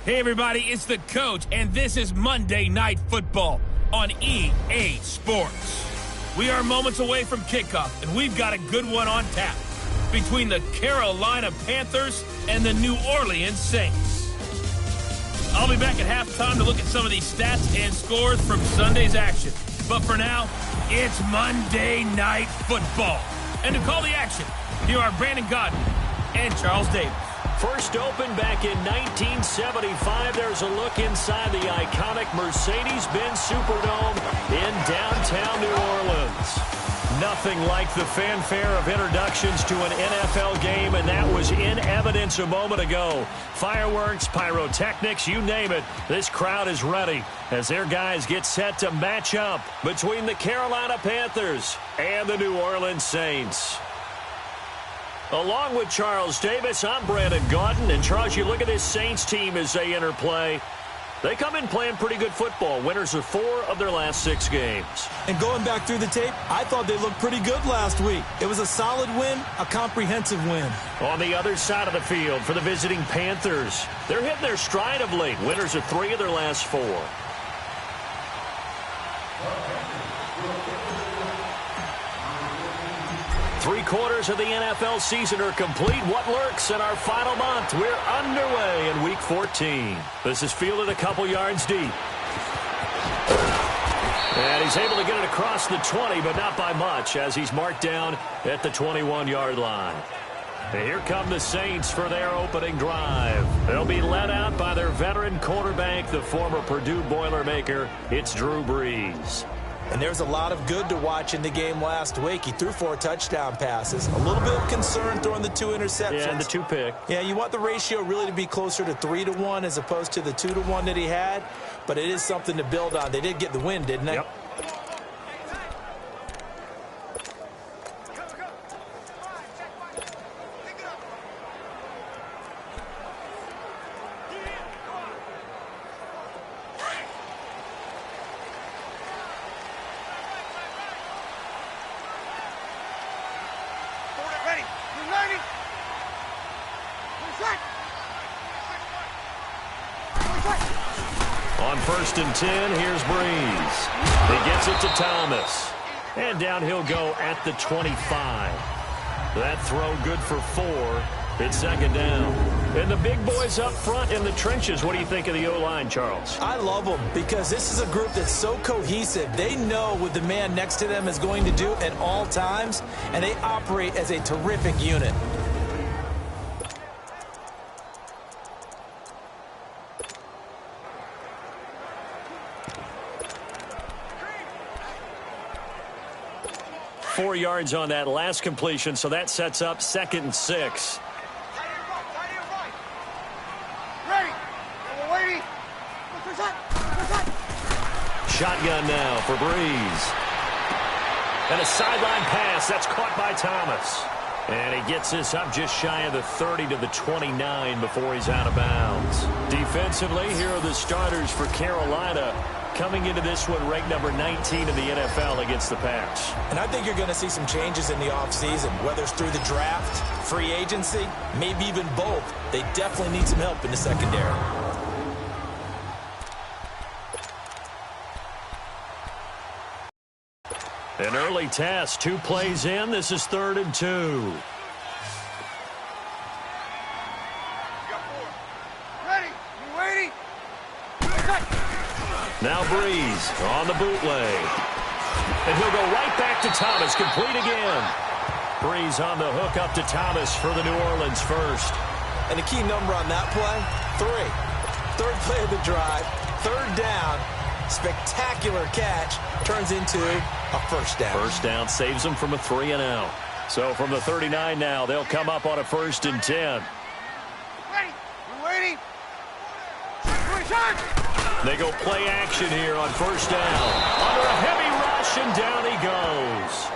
Hey everybody, it's the coach, and this is Monday Night Football on EA Sports. We are moments away from kickoff, and we've got a good one on tap between the Carolina Panthers and the New Orleans Saints. I'll be back at halftime to look at some of these stats and scores from Sunday's action. But for now, it's Monday Night Football. And to call the action, here are Brandon Godden and Charles Davis. First opened back in 1975. There's a look inside the iconic Mercedes-Benz Superdome in downtown New Orleans. Nothing like the fanfare of introductions to an NFL game, and that was in evidence a moment ago. Fireworks, pyrotechnics, you name it. This crowd is ready as their guys get set to match up between the Carolina Panthers and the New Orleans Saints. Along with Charles Davis, I'm Brandon Godden. And Charles, you look at this Saints team as they interplay. They come in playing pretty good football. Winners of 4 of their last 6 games. And going back through the tape, I thought they looked pretty good last week. It was a solid win, a comprehensive win. On the other side of the field for the visiting Panthers, they're hitting their stride of late. Winners of 3 of their last 4. Three-quarters of the NFL season are complete. What lurks in our final month? We're underway in Week 14. This is fielded a couple yards deep. And he's able to get it across the 20, but not by much, as he's marked down at the 21-yard line. And here come the Saints for their opening drive. They'll be led out by their veteran quarterback, the former Purdue Boilermaker. It's Drew Brees. And there's a lot of good to watch in the game last week. He threw 4 touchdown passes. A little bit of concern throwing the 2 interceptions. Yeah, and the 2 pick. Yeah, you want the ratio really to be closer to 3-1 as opposed to the 2-1 that he had. But it is something to build on. They did get the win, didn't they? Yep. On 1st and 10, here's Brees. He gets it to Thomas. And down he'll go at the 25. That throw good for 4. It's 2nd down. And the big boys up front in the trenches. What do you think of the O-line, Charles? I love them because this is a group that's so cohesive. They know what the man next to them is going to do at all times, and they operate as a terrific unit. Four yards on that last completion, so that sets up 2nd and 6. Shotgun now for Brees. And a sideline pass. That's caught by Thomas. And he gets this up just shy of the 30 to the 29 before he's out of bounds. Defensively, here are the starters for Carolina. Coming into this one, ranked number 19 in the NFL against the pass. And I think you're going to see some changes in the offseason, whether it's through the draft, free agency, maybe even both. They definitely need some help in the secondary. An early test, 2 plays in. This is 3rd and 2. Now Brees on the bootleg. And he'll go right back to Thomas, complete again. Brees on the hook up to Thomas for the New Orleans first. And the key number on that play, 3. 3rd play of the drive, 3rd down, spectacular catch, turns into a 1st down. 1st down saves them from a 3-and-out. So from the 39 now, they'll come up on a 1st and 10. Waiting. They go play action here on 1st down. Under a heavy rush, and down he goes.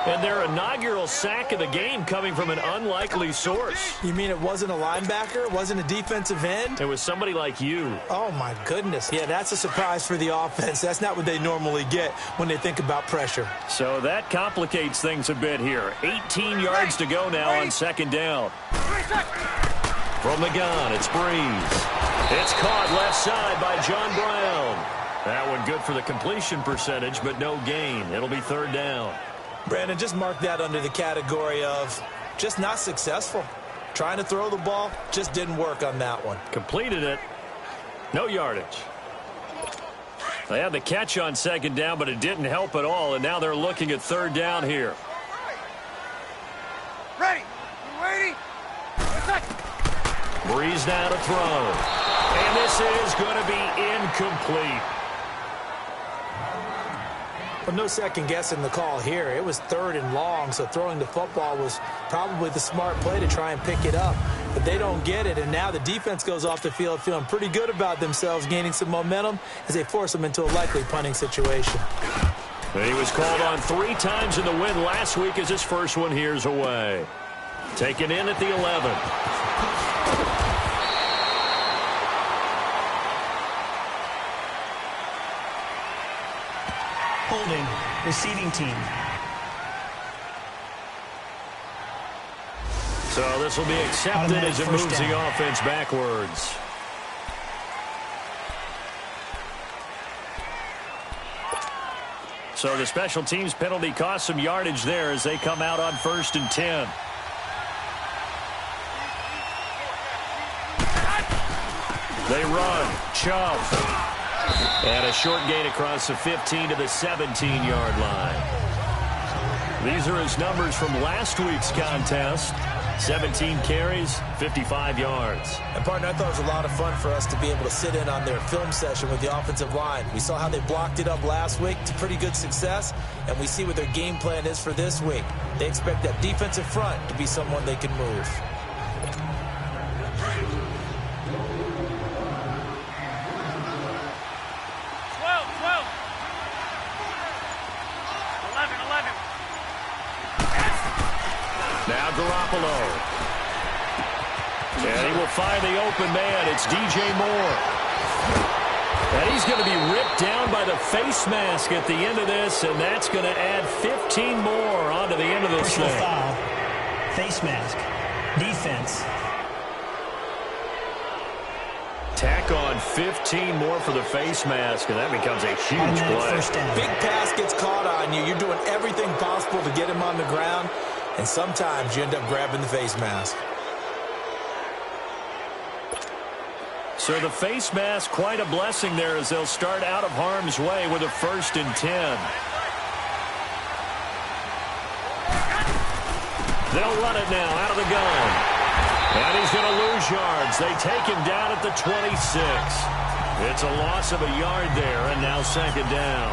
And their inaugural sack of the game coming from an unlikely source. You mean it wasn't a linebacker? It wasn't a defensive end? It was somebody like you. Oh, my goodness. Yeah, that's a surprise for the offense. That's not what they normally get when they think about pressure. So that complicates things a bit here. 18 yards to go now on 2nd down. From the gun, it's Brees. It's caught left side by John Brown. That one good for the completion percentage, but no gain. It'll be third down. Brandon, just mark that under the category of just not successful. Trying to throw the ball, just didn't work on that one. Completed it. No yardage. They had the catch on second down, but it didn't help at all, and now they're looking at third down here. Ready. You ready? Breeze now to throw. And this is going to be incomplete. Well, no second guessing the call here. It was third and long, so throwing the football was probably the smart play to try and pick it up. But they don't get it, and now the defense goes off the field feeling pretty good about themselves, gaining some momentum as they force them into a likely punting situation. He was called on 3 times in the win last week as his first one here's away. Taken in at the 11. Holding, receiving team. So this will be accepted as it moves the offense backwards. So the special teams penalty cost some yardage there as they come out on 1st and 10. They run. Chubb. And a short gain across the 15 to the 17-yard line. These are his numbers from last week's contest. 17 carries, 55 yards. And, partner, I thought it was a lot of fun for us to be able to sit in on their film session with the offensive line. We saw how they blocked it up last week to pretty good success, and we see what their game plan is for this week. They expect that defensive front to be someone they can move. Now Garoppolo. And he will find the open man. It's DJ Moore. And he's going to be ripped down by the face mask at the end of this, and that's going to add 15 more onto the end of this Personal thing. foul. Face mask. Defense. Tack on 15 more for the face mask, and that becomes a huge play. First down. Big pass gets caught on you. You're doing everything possible to get him on the ground, and sometimes you end up grabbing the face mask. So the face mask, quite a blessing there as they'll start out of harm's way with a 1st and 10. They'll run it now out of the gun. And he's going to lose yards. They take him down at the 26. It's a loss of a yard there, and now 2nd down.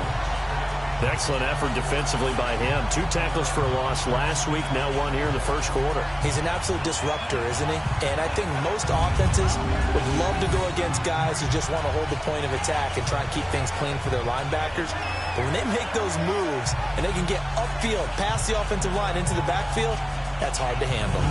Excellent effort defensively by him. 2 tackles for a loss last week, now 1 here in the first quarter. He's an absolute disruptor, isn't he? And I think most offenses would love to go against guys who just want to hold the point of attack and try and keep things clean for their linebackers. But when they make those moves and they can get upfield, past the offensive line into the backfield, that's hard to handle.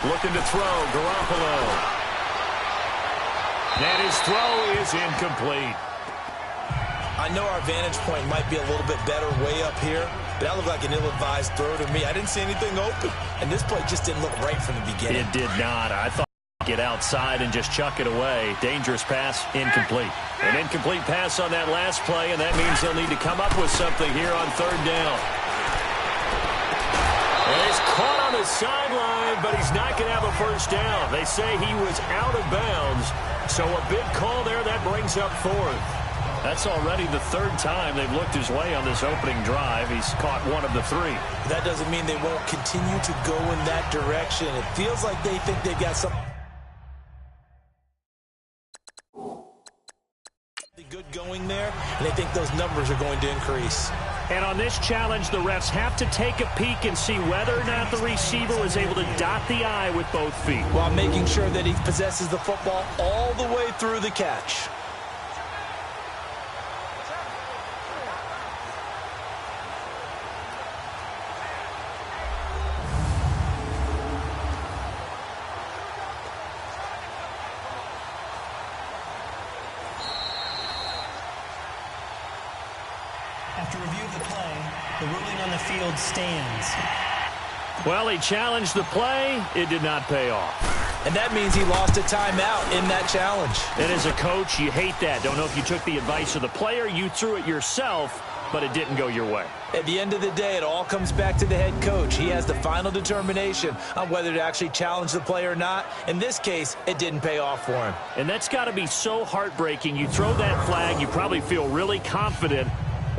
Looking to throw, Garoppolo. And his throw is incomplete. I know our vantage point might be a little bit better way up here, but that looked like an ill-advised throw to me. I didn't see anything open, and this play just didn't look right from the beginning. It did not. I thought get outside and just chuck it away. Dangerous pass, incomplete. An incomplete pass on that last play, and that means they'll need to come up with something here on 3rd down. And he's caught on the sideline, but he's not going to have a 1st down. They say he was out of bounds, so a big call there. That brings up 4th. That's already the 3rd time they've looked his way on this opening drive. He's caught 1 of the 3. That doesn't mean they won't continue to go in that direction. It feels like they think they've got something good going there, and they think those numbers are going to increase. And on this challenge, the refs have to take a peek and see whether or not the receiver was able to dot the I with both feet, while making sure that he possesses the football all the way through the catch. The ruling on the field stands. Well, he challenged the play. It did not pay off. And that means he lost a timeout in that challenge. And as a coach, you hate that. Don't know if you took the advice of the player, you threw it yourself, but it didn't go your way. At the end of the day, it all comes back to the head coach. He has the final determination on whether to actually challenge the play or not. In this case, it didn't pay off for him. And that's got to be so heartbreaking. You throw that flag, you probably feel really confident,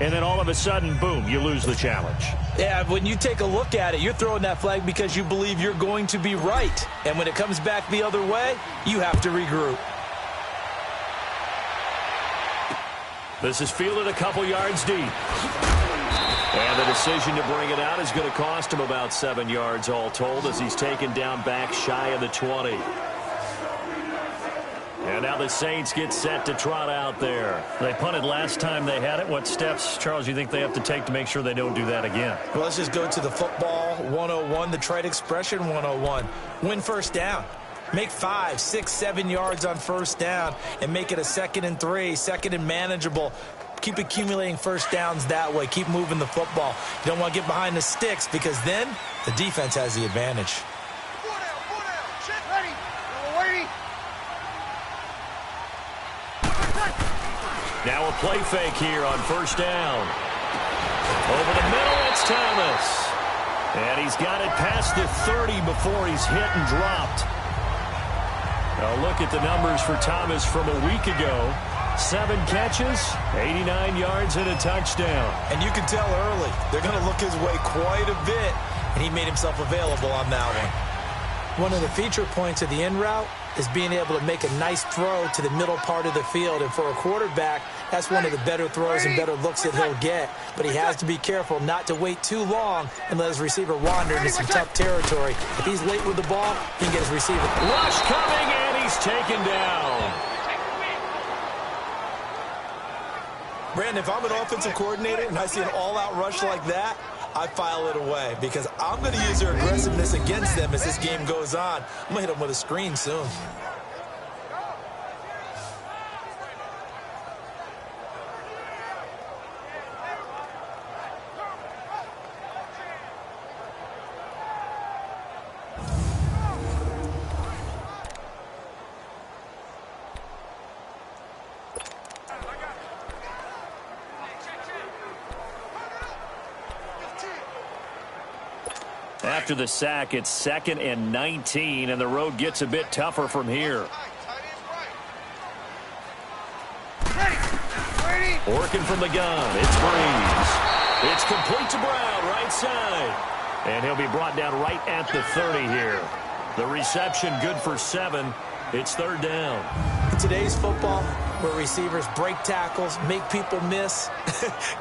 and then all of a sudden, boom, you lose the challenge. Yeah, when you take a look at it, you're throwing that flag because you believe you're going to be right. And when it comes back the other way, you have to regroup. This is fielded a couple yards deep. And the decision to bring it out is going to cost him about 7 yards all told as he's taken down back shy of the 20. And now the Saints get set to trot out there. They punted last time they had it. What steps, Charles, you think they have to take to make sure they don't do that again? Well, let's just go to the football 101, the trite expression 101. Win first down. Make 5, 6, 7 yards on first down and make it a 2nd and 3, 2nd and manageable. Keep accumulating first downs that way. Keep moving the football. You don't want to get behind the sticks because then the defense has the advantage. Now a play fake here on first down. Over the middle, it's Thomas. And he's got it past the 30 before he's hit and dropped. Now look at the numbers for Thomas from a week ago. 7 catches, 89 yards, and a touchdown. And you can tell early, they're going to look his way quite a bit, and he made himself available on that one. One of the feature points of the in route is being able to make a nice throw to the middle part of the field. And for a quarterback, that's one of the better throws and better looks that he'll get. But he has to be careful not to wait too long and let his receiver wander into some tough territory. If he's late with the ball, he can get his receiver. Rush coming, and he's taken down. Brandon, if I'm an offensive coordinator and I see an all-out rush like that, I file it away because I'm going to use their aggressiveness against them as this game goes on. I'm going to hit them with a screen soon. After the sack, it's 2nd and 19, and the road gets a bit tougher from here. Working from the gun, it's Breeze. It's complete to Brown, right side. And he'll be brought down right at the 30 here. The reception good for 7. It's 3rd down. In today's football, where receivers break tackles, make people miss,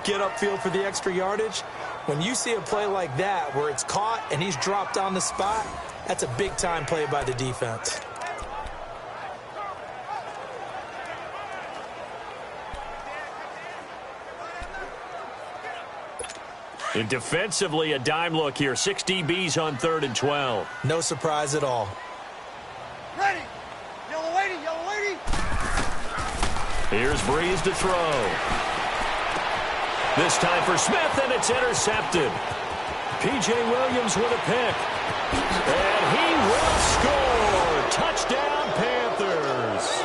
get upfield for the extra yardage, when you see a play like that where it's caught and he's dropped on the spot, that's a big-time play by the defense. And defensively, a dime look here. 6 DBs on 3rd and 12. No surprise at all. Ready. Yellow lady, yellow lady. Here's Breeze to throw. This time for Smith, and it's intercepted. P.J. Williams with a pick. And he will score. Touchdown, Panthers.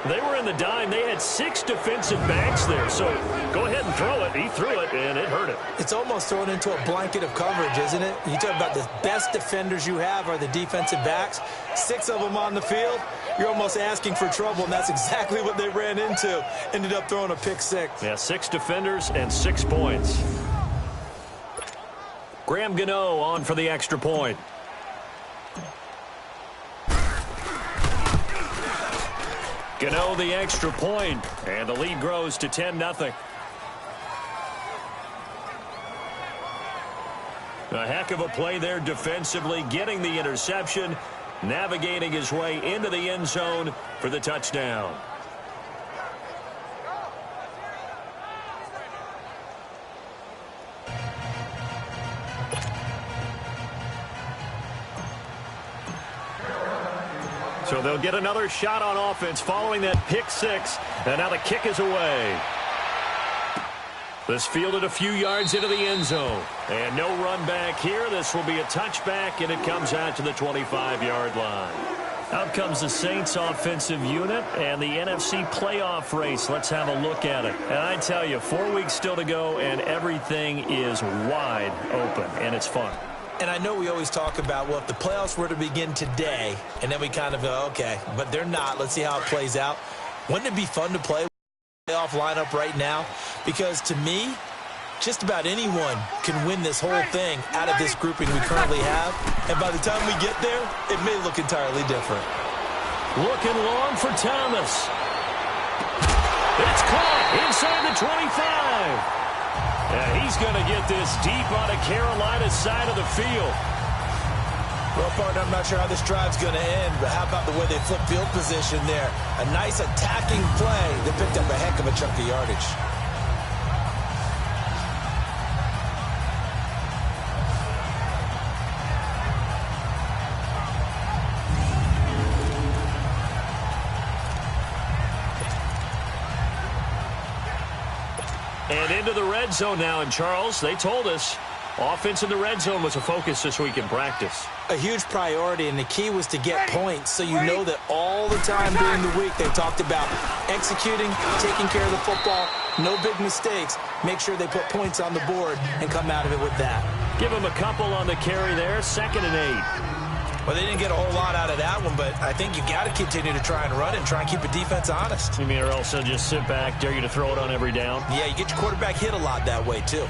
They were in the dime. They had 6 defensive backs there. So go ahead and throw it. He threw it, and it hurt him. It's almost thrown into a blanket of coverage, isn't it? You talk about the best defenders you have are the defensive backs. 6 of them on the field. You're almost asking for trouble, and that's exactly what they ran into. Ended up throwing a pick 6. Yeah, 6 defenders and 6 points. Graham Gano on for the extra point. Gano the extra point, and the lead grows to 10-0. A heck of a play there defensively, getting the interception, navigating his way into the end zone for the touchdown. So they'll get another shot on offense following that pick six. And now the kick is away. This fielded a few yards into the end zone. And no run back here. This will be a touchback, and it comes out to the 25-yard line. Out comes the Saints offensive unit and the NFC playoff race. Let's have a look at it. And I tell you, 4 weeks still to go, and everything is wide open, and it's fun. And I know we always talk about, well, if the playoffs were to begin today, and then we kind of go, okay, but they're not. Let's see how it plays out. Wouldn't it be fun to play playoff lineup right now? Because to me, just about anyone can win this whole thing out of this grouping we currently have. And by the time we get there, it may look entirely different. Looking long for Thomas. It's caught inside the 25. Yeah, he's going to get this deep on the Carolina side of the field. Well, partner, I'm not sure how this drive's going to end, but how about the way they flip field position there? A nice attacking play that picked up a heck of a chunk of yardage. And into the red zone now. And, Charles, they told us offense in the red zone was a focus this week in practice. A huge priority, and the key was to get points, so you know that all the time during the week they talked about executing, taking care of the football, no big mistakes, make sure they put points on the board and come out of it with that. Give them a couple on the carry there, 2nd and 8. Well, they didn't get a whole lot out of that one, but I think you got to continue to try and run it and try and keep the defense honest. You mean, or else they'll just sit back, dare you to throw it on every down? Yeah, you get your quarterback hit a lot that way, too.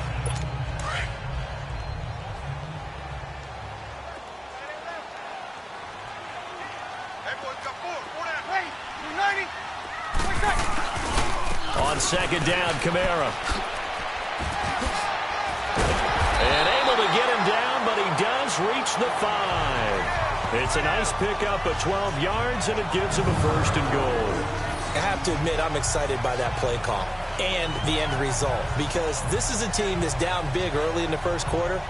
On 2nd down, Kamara. And able to get him down, but he does reach the 5. It's a nice pickup of 12 yards, and it gives him a 1st and goal. I have to admit, I'm excited by that play call and the end result, because this is a team that's down big early in the first quarter,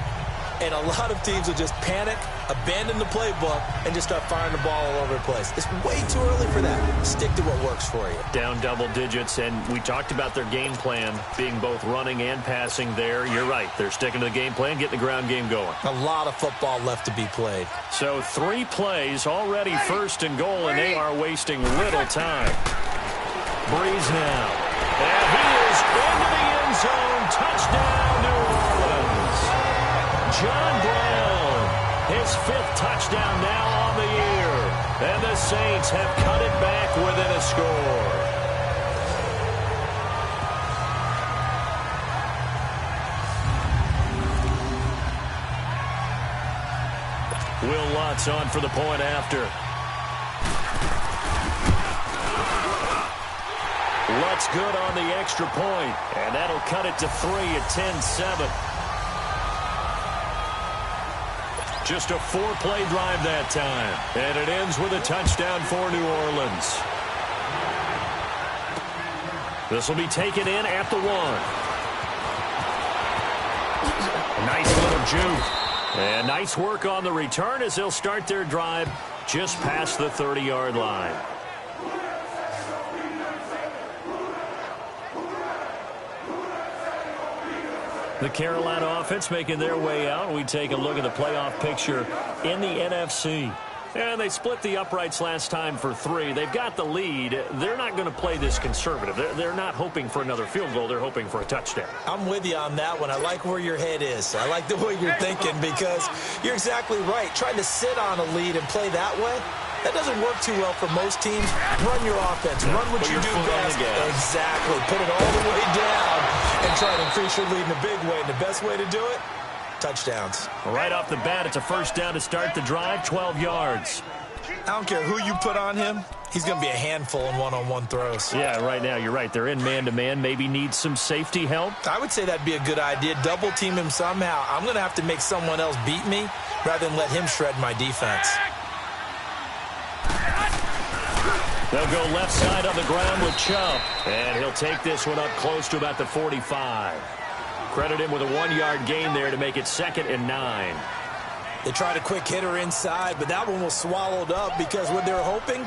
and a lot of teams will just panic, abandon the playbook, and just start firing the ball all over the place. It's way too early for that. Stick to what works for you. Down double digits, and we talked about their game plan being both running and passing there. You're right. They're sticking to the game plan, getting the ground game going. A lot of football left to be played. So 3 plays, already 1st and goal, and they are wasting little time. Breeze now. And he is into the end zone. Touchdown, New Orleans. John Brown, his 5th touchdown now on the year. And the Saints have cut it back within a score. Will Lutz on for the point after. Lutz good on the extra point, and that'll cut it to 3 at 10-7. Just a 4-play drive that time. And it ends with a touchdown for New Orleans. This will be taken in at the 1. A nice little juke. And nice work on the return as they'll start their drive just past the 30-yard line. The Carolina offense making their way out. We take a look at the playoff picture in the NFC. And they split the uprights last time for 3. They've got the lead. They're not going to play this conservative. They're not hoping for another field goal. They're hoping for a touchdown. I'm with you on that one. I like where your head is. I like the way you're thinking, because you're exactly right. Trying to sit on a lead and play that way, that doesn't work too well for most teams. Run your offense. Run what you do best. Exactly. Put it all the way down and try to increase your lead in a big way. And the best way to do it, touchdowns. Right off the bat, it's a 1st down to start the drive, 12 yards. I don't care who you put on him. He's going to be a handful in one-on-one throws. Yeah, right now, you're right. They're in man-to-man. Maybe need some safety help. I would say that'd be a good idea. Double team him somehow. I'm going to have to make someone else beat me rather than let him shred my defense. They'll go left side on the ground with Chubb. And he'll take this one up close to about the 45. Credit him with a 1-yard gain there to make it 2nd and 9. They tried a quick hitter inside, but that one was swallowed up because what they're hoping,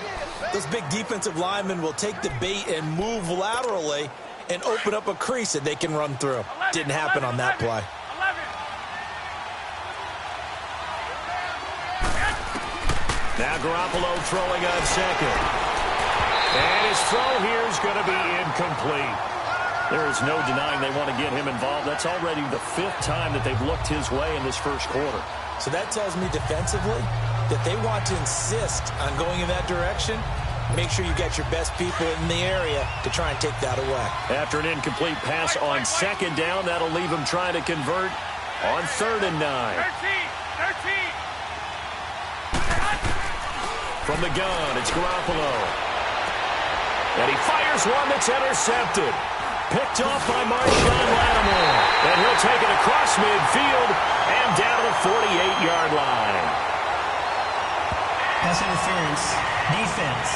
those big defensive linemen will take the bait and move laterally and open up a crease that they can run through. Didn't happen on that play. Now Garoppolo throwing on second. And his throw here is going to be incomplete. There is no denying they want to get him involved. That's already the 5th time that they've looked his way in this first quarter. So that tells me defensively that they want to insist on going in that direction. Make sure you got your best people in the area to try and take that away. After an incomplete pass on second down, that'll leave him trying to convert on 3rd and 9. 13. From the gun, it's Garoppolo. And he fires one that's intercepted. Picked off by Marshawn Lattimore. And he'll take it across midfield and down to the 48-yard line. Pass interference. Defense.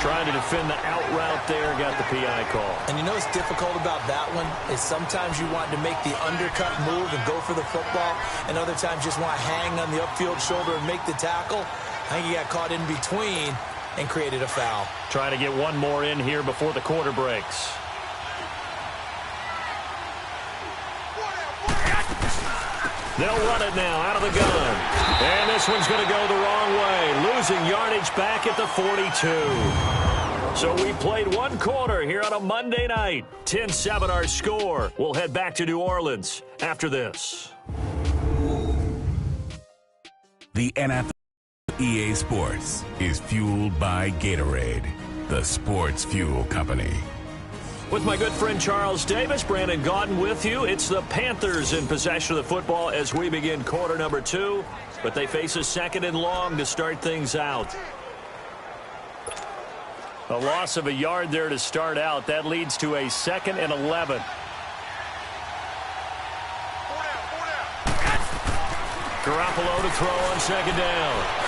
Trying to defend the out route there, got the PI call. And you know what's difficult about that one is sometimes you want to make the undercut move and go for the football, and other times just want to hang on the upfield shoulder and make the tackle. I think he got caught in between and created a foul. Trying to get one more in here before the quarter breaks. They'll run it now out of the gun. And this one's going to go the wrong way. Losing yardage back at the 42. So we played one quarter here on a Monday night. 10-7 our score. We'll head back to New Orleans after this. The NFL EA Sports is fueled by Gatorade, the sports fuel company. With my good friend Charles Davis, Brandon Gaudin with you. It's the Panthers in possession of the football as we begin quarter number 2. But they face a 2nd and long to start things out. A loss of a yard there to start out. That leads to a 2nd and 11. Garoppolo to throw on 2nd down.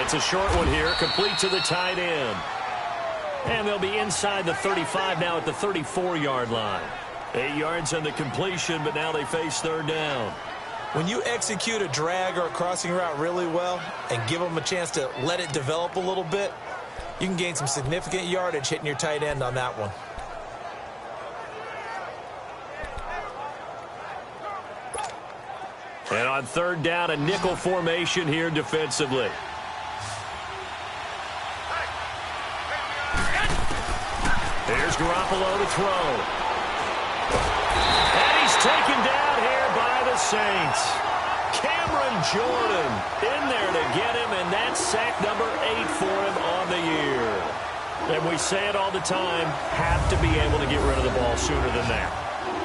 It's a short one here, complete to the tight end. And they'll be inside the 35 now at the 34-yard line. 8 yards on the completion, but now they face 3rd down. When you execute a drag or a crossing route really well and give them a chance to let it develop a little bit, you can gain some significant yardage hitting your tight end on that one. And on 3rd down, a nickel formation here defensively. Here's Garoppolo to throw. And he's taken down here by the Saints. Cameron Jordan in there to get him, and that's sack number 8 for him on the year. And we say it all the time, have to be able to get rid of the ball sooner than that.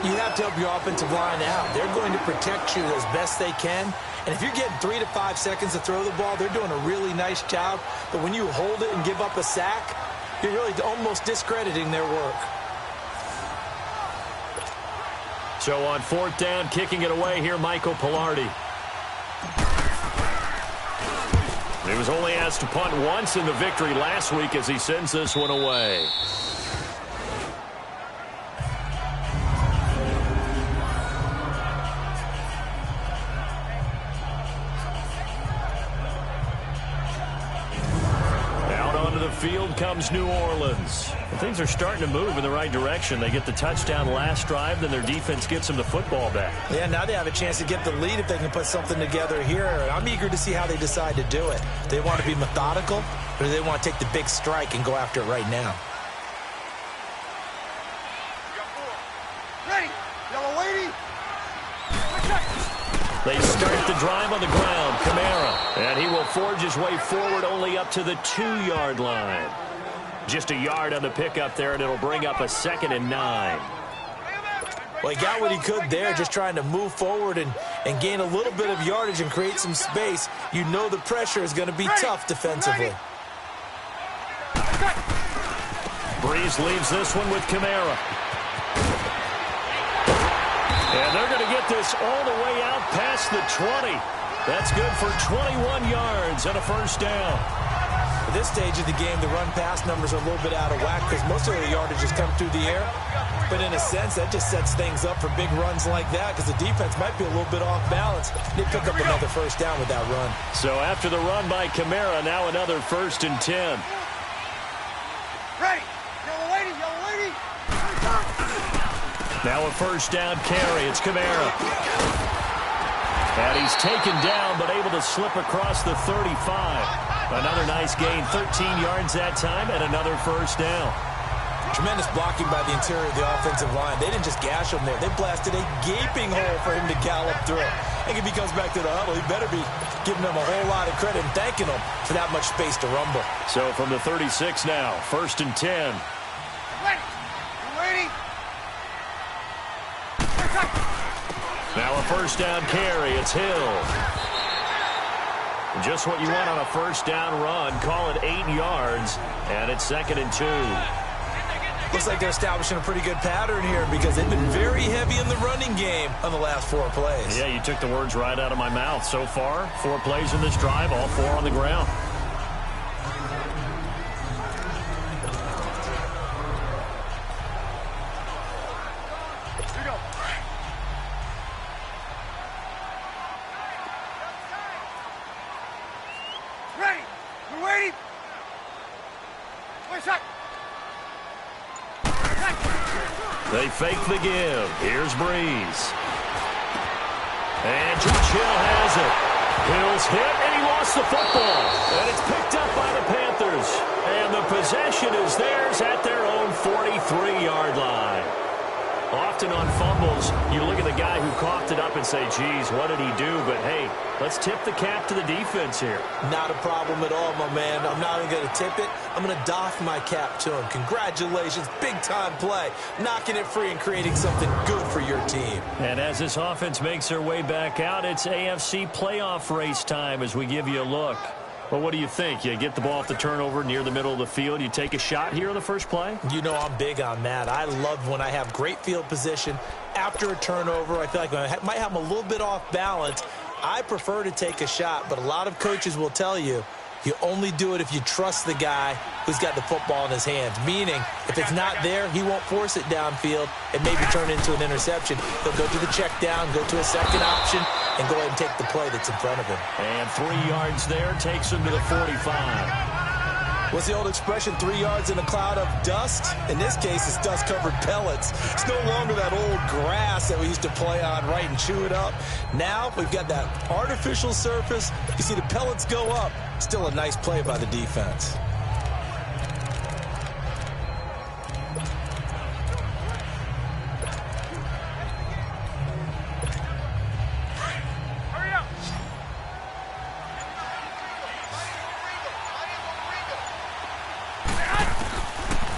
You have to help your offensive line out. They're going to protect you as best they can. And if you're getting 3 to 5 seconds to throw the ball, they're doing a really nice job. But when you hold it and give up a sack, you're really almost discrediting their work. So on 4th down, kicking it away here, Michael Pilardi. He was only asked to punt once in the victory last week as he sends this one away. Field comes New Orleans. And things are starting to move in the right direction. They get the touchdown last drive, then their defense gets them the football back. Yeah, now they have a chance to get the lead if they can put something together here. I'm eager to see how they decide to do it. Do they want to be methodical, or do they want to take the big strike and go after it right now? Ready. Yellow lady. They start the drive on the ground. Kamara. And he will forge his way forward only up to the 2-yard line. Just a yard on the pickup there, and it'll bring up a 2nd and 9. Well, he got what he could there, just trying to move forward and gain a little bit of yardage and create some space. You know the pressure is going to be tough defensively. Breeze leaves this one with Kamara. And they're going to get this all the way out past the 20. That's good for 21 yards and a 1st down. At this stage of the game, the run-pass numbers are a little bit out of whack because most of the yardage has come through the air. But in a sense, that just sets things up for big runs like that because the defense might be a little bit off balance. They pick up another first down with that run. So after the run by Kamara, now another 1st and 10. Ready. Yellow lady, yellow lady. Now a first down carry. It's Kamara. And he's taken down, but able to slip across the 35. Another nice gain, 13 yards that time, and another first down. Tremendous blocking by the interior of the offensive line. They didn't just gash him there. They blasted a gaping hole for him to gallop through. I think if he comes back to the huddle, he better be giving them a whole lot of credit and thanking them for that much space to rumble. So from the 36 now, 1st and 10. Ready. Ready. Now a first down carry. It's Hill. Just what you want on a first down run. Call it 8 yards, and it's 2nd and 2. Looks like they're establishing a pretty good pattern here because they've been very heavy in the running game on the last 4 plays. Yeah, you took the words right out of my mouth. So far, 4 plays in this drive, all 4 on the ground. Ready. We're waiting. Wait a sec. They fake the give. Here's Breeze. And Josh Hill has it. Hill's hit, and he lost the football. And it's picked up by the Panthers. And the possession is theirs at their own 43-yard line. Often on fumbles, you look at the guy who coughed it up and say, geez, what did he do? But, hey, let's tip the cap to the defense here. Not a problem at all, my man. I'm not even going to tip it. I'm going to doff my cap to him. Congratulations. Big-time play. Knocking it free and creating something good for your team. And as this offense makes their way back out, it's AFC playoff race time as we give you a look. Well, what do you think? You get the ball off the turnover near the middle of the field. You take a shot here on the first play? You know I'm big on that. I love when I have great field position after a turnover. I feel like I might have them a little bit off balance. I prefer to take a shot, but a lot of coaches will tell you you only do it if you trust the guy who's got the football in his hands. Meaning, if it's not there, he won't force it downfield and maybe turn into an interception. He'll go to the check down, go to a second option, and go ahead and take the play that's in front of him. And 3 yards there takes him to the 45. What's the old expression, 3 yards in a cloud of dust? In this case, it's dust-covered pellets. It's no longer that old grass that we used to play on, right, and chew it up. Now we've got that artificial surface. You see the pellets go up. Still a nice play by the defense.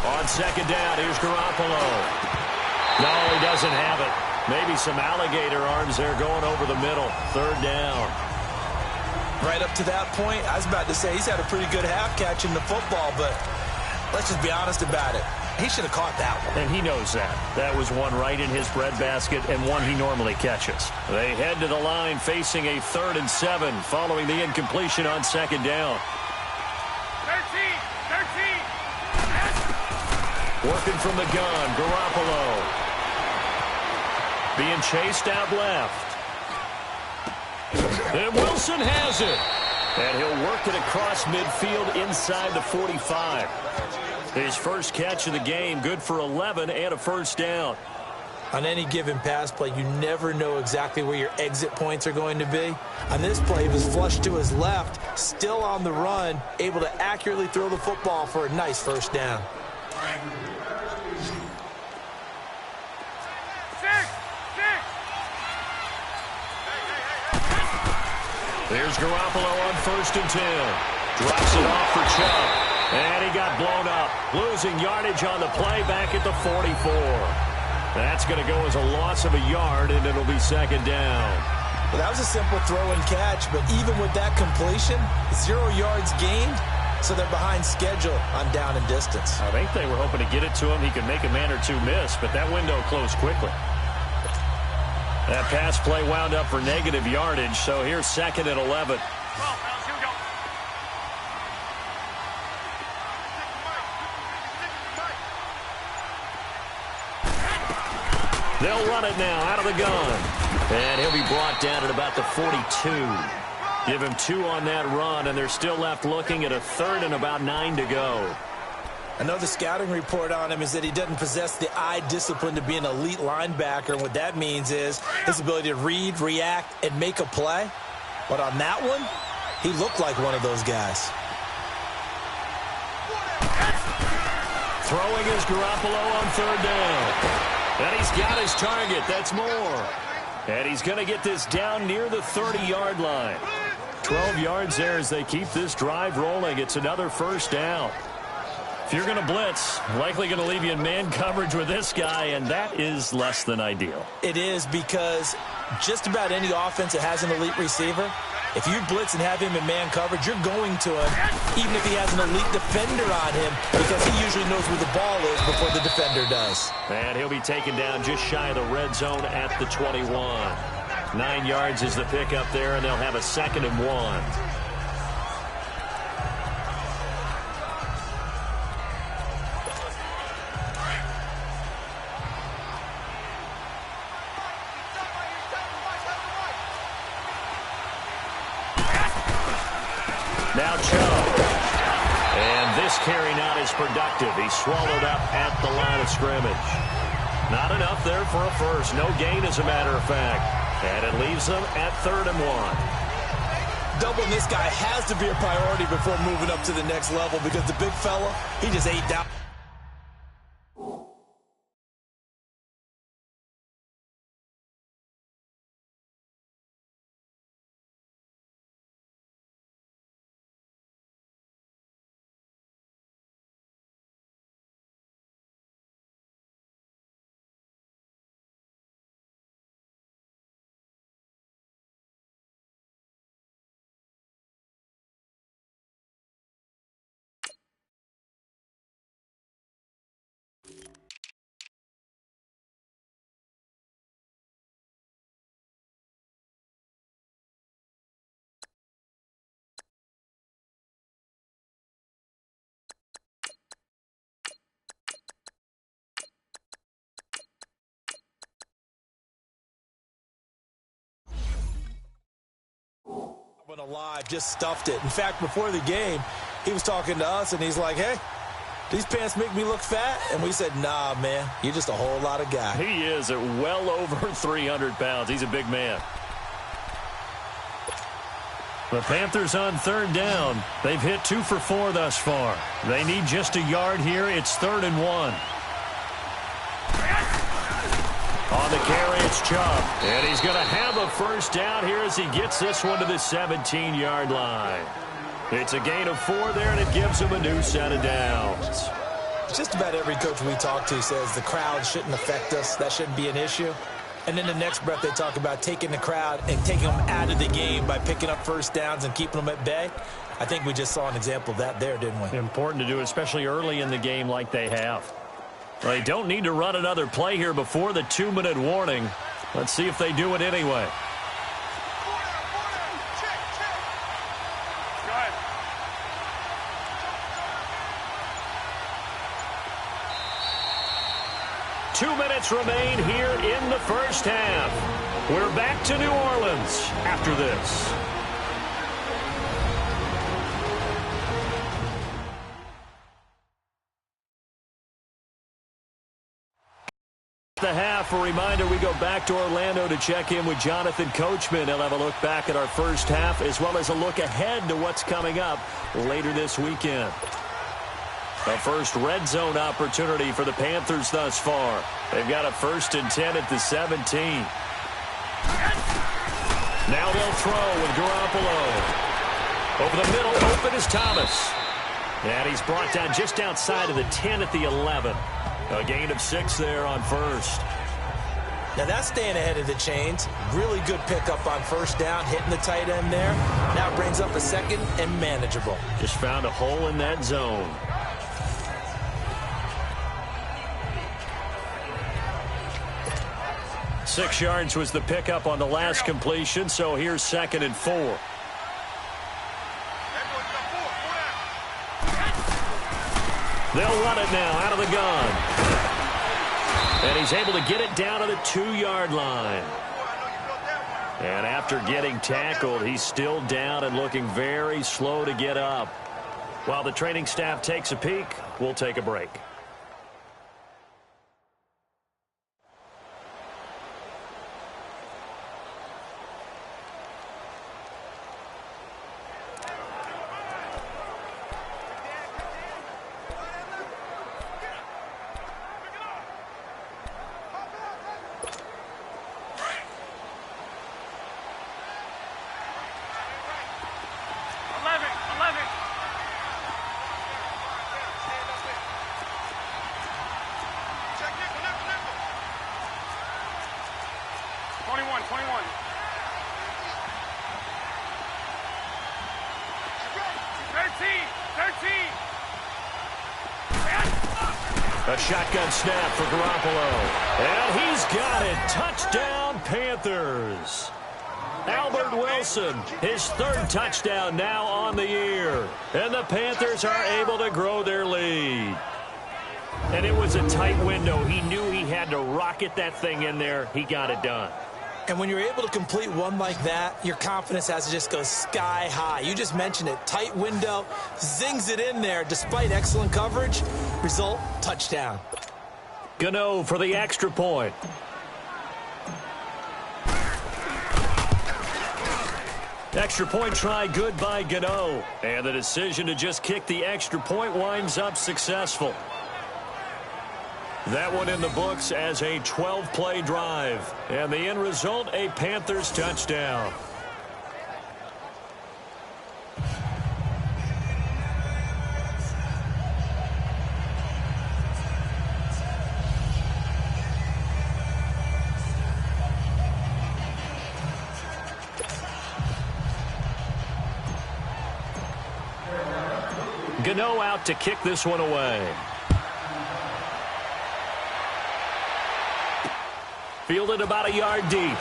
On second down, here's Garoppolo. No, he doesn't have it. Maybe some alligator arms there going over the middle. 3rd down. Right up to that point, I was about to say he's had a pretty good half catching the football, but let's just be honest about it. He should have caught that one. And he knows that. That was one right in his breadbasket and one he normally catches. They head to the line facing a 3rd and 7 following the incompletion on second down. 13. Working from the gun, Garoppolo. Being chased out left. And Wilson has it. And he'll work it across midfield inside the 45. His first catch of the game, good for 11 and a first down. On any given pass play, you never know exactly where your exit points are going to be. On this play, he was flushed to his left, still on the run, able to accurately throw the football for a nice first down. There's Garoppolo on 1st and 10. Drops it off for Chubb. And he got blown up. Losing yardage on the play back at the 44. That's going to go as a loss of a yard, and it'll be second down. Well, that was a simple throw and catch, but even with that completion, 0 yards gained, so they're behind schedule on down and distance. I think they were hoping to get it to him. He could make a man or two miss, but that window closed quickly. That pass play wound up for negative yardage, so here's 2nd and 11. They'll run it now out of the gun. And he'll be brought down at about the 42. Give him 2 on that run, and they're still left looking at a 3rd and about 9 to go. I know the scouting report on him is that he doesn't possess the eye discipline to be an elite linebacker. And what that means is his ability to read, react, and make a play. But on that one, he looked like one of those guys. Throwing is Garoppolo on 3rd down. And he's got his target. That's more. And he's going to get this down near the 30-yard line. 12 yards there as they keep this drive rolling. It's another 1st down. If you're going to blitz, likely going to leave you in man coverage with this guy, and that is less than ideal. It is, because just about any offense that has an elite receiver, if you blitz and have him in man coverage, you're going to him, even if he has an elite defender on him, because he usually knows where the ball is before the defender does. And he'll be taken down just shy of the red zone at the 21. 9 yards is the pickup there, and they'll have a 2nd and 1. Now Chubb. And this carry not as productive. He's swallowed up at the line of scrimmage. Not enough there for a first. No gain, as a matter of fact. And it leaves them at 3rd and 1. Doubling this guy has to be a priority before moving up to the next level, because the big fella, he just ate down. Alive, just stuffed it. In fact, before the game, he was talking to us, and he's like, hey, these pants make me look fat? And we said, nah, man, you're just a whole lot of guy. He is at well over 300 pounds. He's a big man. The Panthers on 3rd down. They've hit 2 for 4 thus far. They need just a yard here. It's 3rd and 1. On the carry, it's Chubb. And he's going to have a 1st down here as he gets this one to the 17-yard line. It's a gain of 4 there, and it gives him a new set of downs. Just about every coach we talk to says the crowd shouldn't affect us. That shouldn't be an issue. And then the next breath, they talk about taking the crowd and taking them out of the game by picking up 1st downs and keeping them at bay. I think we just saw an example of that there, didn't we? Important to do, especially early in the game like they have. Well, they don't need to run another play here before the 2-minute warning. Let's see if they do it anyway. Two minutes remain here in the 1st half. We're back to New Orleans after this. The half, a reminder, we go back to Orlando to check in with Jonathan Coachman. He'll have a look back at our 1st half as well as a look ahead to what's coming up later this weekend. A first red zone opportunity for the Panthers thus far. They've got a 1st and 10 at the 17. Now they'll throw with Garoppolo. Over the middle, open is Thomas. And he's brought down just outside of the 10 at the 11. A gain of 6 there on 1st. Now that's staying ahead of the chains. Really good pickup on 1st down, hitting the tight end there. Now brings up a 2nd and manageable. Just found a hole in that zone. Six yards was the pickup on the last completion, so here's 2nd and 4. They'll run it now out of the gun. And he's able to get it down to the 2-yard line. And after getting tackled, he's still down and looking very slow to get up. While the training staff takes a peek, we'll take a break. A shotgun snap for Garoppolo. And he's got it. Touchdown, Panthers. Albert Wilson, his 3rd touchdown now on the year. And the Panthers are able to grow their lead. And it was a tight window. He knew he had to rocket that thing in there. He got it done. And when you're able to complete one like that, your confidence has to just go sky high. You just mentioned it. Tight window, zings it in there despite excellent coverage. Result, touchdown. Gano for the extra point. Extra point try good by Gano. And the decision to just kick the extra point winds up successful. That one in the books as a 12-play drive. And the end result, a Panthers touchdown. Gano out to kick this one away. Fielded about a yard deep.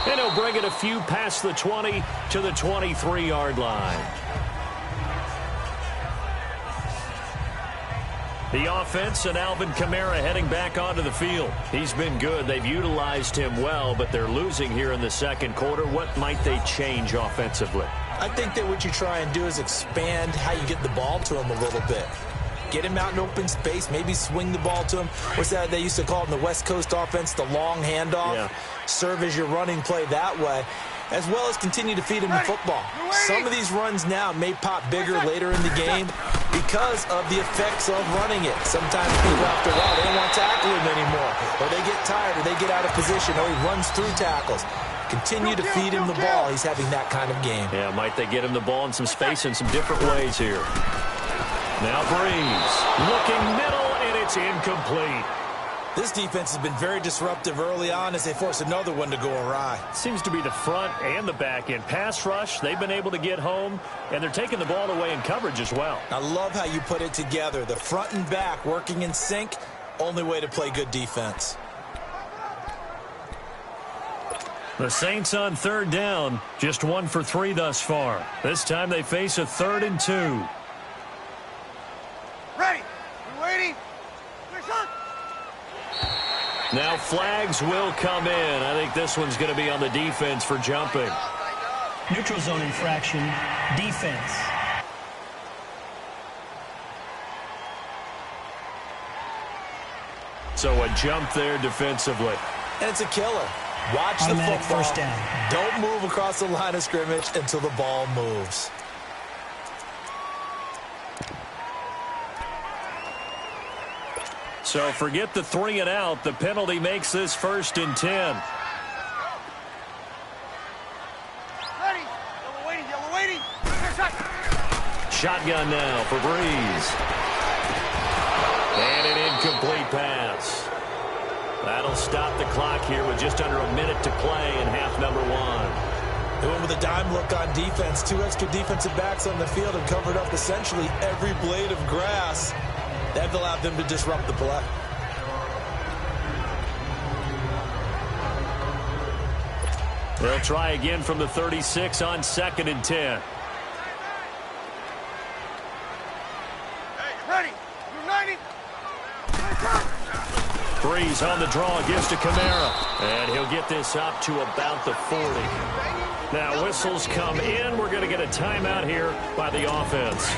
And he'll bring it a few past the 20 to the 23-yard line. The offense and Alvin Kamara heading back onto the field. He's been good. They've utilized him well, but they're losing here in the second quarter. What might they change offensively? I think that what you try and do is expand how you get the ball to him a little bit. Get him out in open space, maybe swing the ball to him. What's that they used to call it in the West Coast offense, the long handoff? Yeah. Serve as your running play that way, as well as continue to feed him the football. Some of these runs now may pop bigger later in the game because of the effects of running it. Sometimes people after a while, they don't want to tackle him anymore, or they get tired, or they get out of position, or he runs through tackles. Continue to feed him the ball. He's having that kind of game. Yeah, might they get him the ball in some space in some different ways here. Now Breeze looking middle, and it's incomplete. This defense has been very disruptive early on as they force another one to go awry. Seems to be the front and the back end. Pass rush, they've been able to get home, and they're taking the ball away in coverage as well. I love how you put it together. The front and back working in sync, only way to play good defense. The Saints on third down, just 1 for 3 thus far. This time they face a 3rd and 2. Ready. We're waiting. Now flags will come in. I think this one's going to be on the defense for jumping. Neutral zone infraction, defense. So a jump there defensively. And it's a killer. Watch the Automatic football. first down. Don't move across the line of scrimmage until the ball moves. So forget the 3 and out. The penalty makes this 1st and 10. Ready. Yellow waiting. Yellow waiting. Shotgun now for Breeze. And an incomplete pass. That'll stop the clock here with just under a minute to play in half number 1. They went with a dime look on defense. 2 extra defensive backs on the field and covered up essentially every blade of grass. That allowed them to disrupt the play. They'll try again from the 36 on 2nd and 10. Hey, ready. 290. Breeze on the draw, gives to Kamara. And he'll get this up to about the 40. Now whistles come in. We're going to get a timeout here by the offense,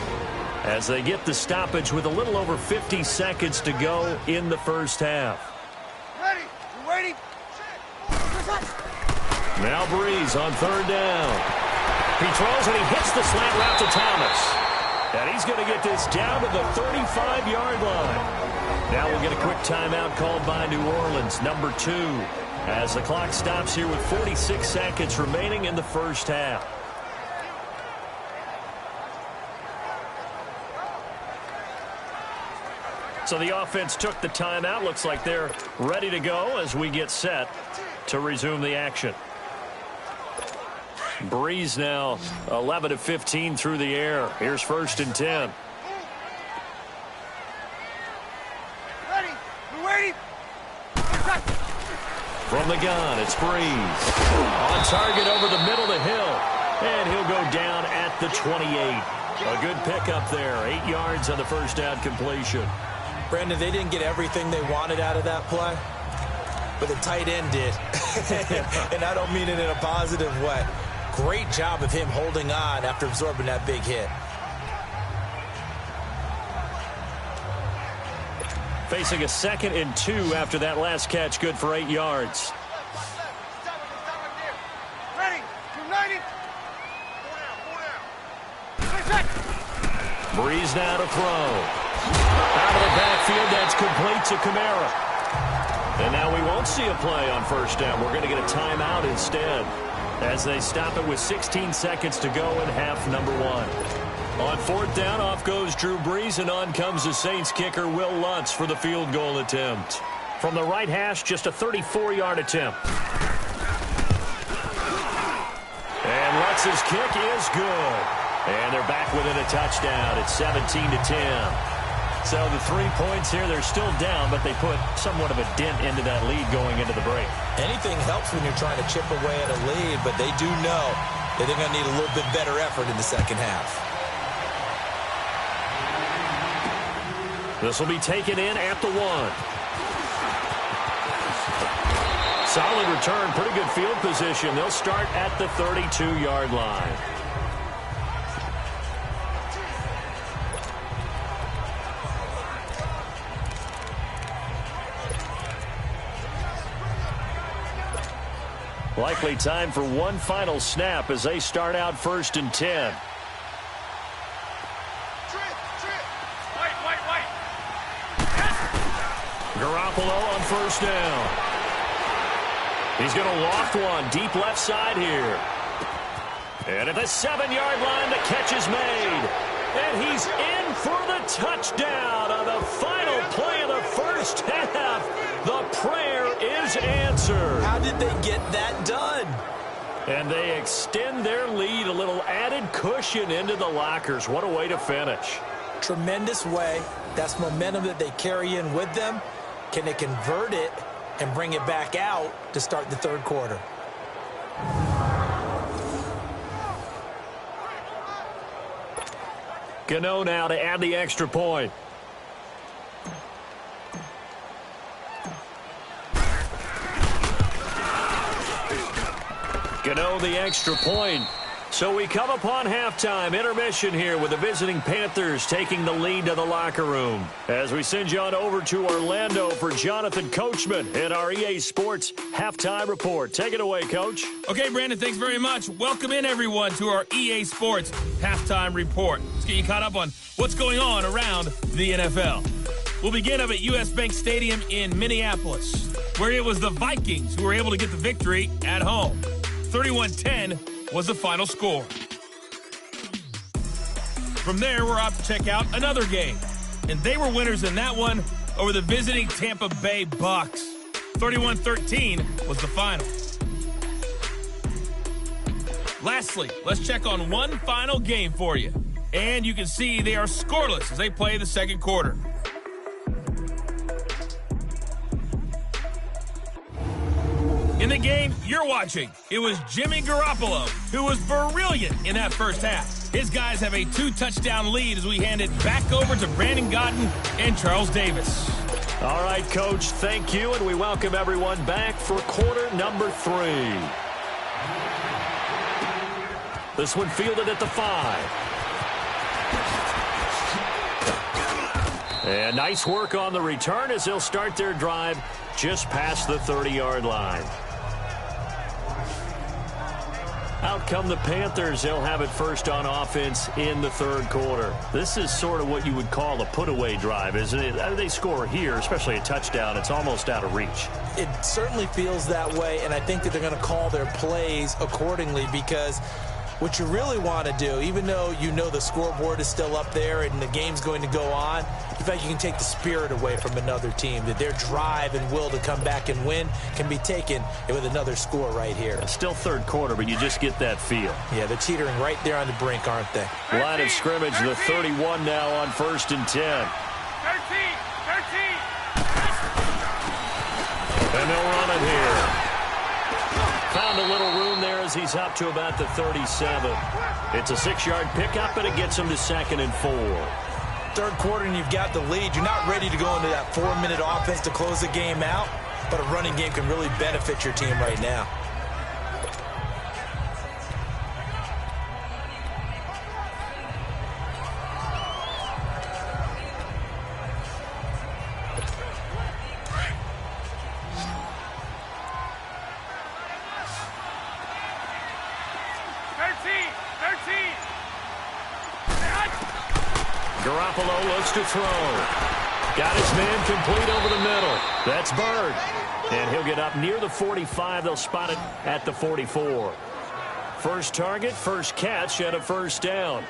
as they get the stoppage with a little over 50 seconds to go in the first half. Ready. You waiting? Now Breeze on third down. He throws and he hits the slant route to Thomas. And he's going to get this down to the 35-yard line. Now we'll get a quick timeout called by New Orleans, number 2, as the clock stops here with 46 seconds remaining in the first half. So the offense took the timeout. Looks like they're ready to go as we get set to resume the action. Breeze now 11 of 15 through the air. Here's 1st and 10. Ready. You waiting? From the gun, it's Breeze. On target over the middle of the hill. And he'll go down at the 28. A good pickup there. 8 yards on the first down completion. Brandon, they didn't get everything they wanted out of that play, but the tight end did. And I don't mean it in a positive way. Great job of him holding on after absorbing that big hit. Facing a 2nd and 2 after that last catch, good for 8 yards. Ready. 290. Breeze now to throw. Out of the backfield, that's complete to Kamara. And now we won't see a play on first down. We're going to get a timeout instead, as they stop it with 16 seconds to go in half number 1. On 4th down, off goes Drew Brees, and on comes the Saints kicker, Will Lutz, for the field goal attempt. From the right hash, just a 34-yard attempt. And Lutz's kick is good. And they're back within a touchdown. It's 17-10. So the 3 points here, they're still down, but they put somewhat of a dent into that lead going into the break. Anything helps when you're trying to chip away at a lead, but they do know that they're going to need a little bit better effort in the second half. This will be taken in at the 1. Solid return, pretty good field position. They'll start at the 32-yard line. Likely time for one final snap as they start out 1st and 10. Garoppolo on 1st down. He's going to loft one deep left side here. And at the 7-yard line, the catch is made. And he's in for the touchdown on the final play of the first half. The prayer is answered. How did they get that done? And they extend their lead, a little added cushion into the lockers. What a way to finish. Tremendous way. That's momentum that they carry in with them. Can they convert it and bring it back out to start the 3rd quarter? Gano now to add the extra point. Gano the extra point. So we come upon halftime intermission here with the visiting Panthers taking the lead to the locker room. As we send you on over to Orlando for Jonathan Coachman in our EA Sports Halftime Report. Take it away, Coach. Okay, Brandon, thanks very much. Welcome in, everyone, to our EA Sports Halftime Report. Let's get you caught up on what's going on around the NFL. We'll begin up at U.S. Bank Stadium in Minneapolis, where it was the Vikings who were able to get the victory at home. 31-10 was the final score. From there, we're off to check out another game. And they were winners in that one over the visiting Tampa Bay Bucks. 31-13 was the final. Lastly, let's check on one final game for you. And you can see they are scoreless as they play the second quarter. In the game you're watching, it was Jimmy Garoppolo who was brilliant in that first half. His guys have a 2-touchdown lead as we hand it back over to Brandon Godden and Charles Davis. All right, Coach, thank you, and we welcome everyone back for quarter number 3. This one fielded at the 5. And nice work on the return as they'll start their drive just past the 30-yard line. Out come the Panthers. They'll have it first on offense in the third quarter. This is sort of what you would call a put-away drive, isn't it? They score here, especially a touchdown. It's almost out of reach. It certainly feels that way, and I think that they're going to call their plays accordingly because what you really want to do, even though you know the scoreboard is still up there and the game's going to go on, in fact, you can take the spirit away from another team, that their drive and will to come back and win can be taken with another score right here. Still third quarter, but you just get that feel. Yeah, they're teetering right there on the brink, aren't they? Line of scrimmage, the 31 now on 1st and 10. 13. And they'll run it here. Found a little room there as he's up to about the 37. It's a 6-yard pickup, and it gets him to 2nd and 4. Third quarter, and you've got the lead. You're not ready to go into that 4-minute offense to close the game out, but a running game can really benefit your team right now. Garoppolo looks to throw. Got his man complete over the middle. That's Bird. And he'll get up near the 45. They'll spot it at the 44. First target, first catch, and a first down.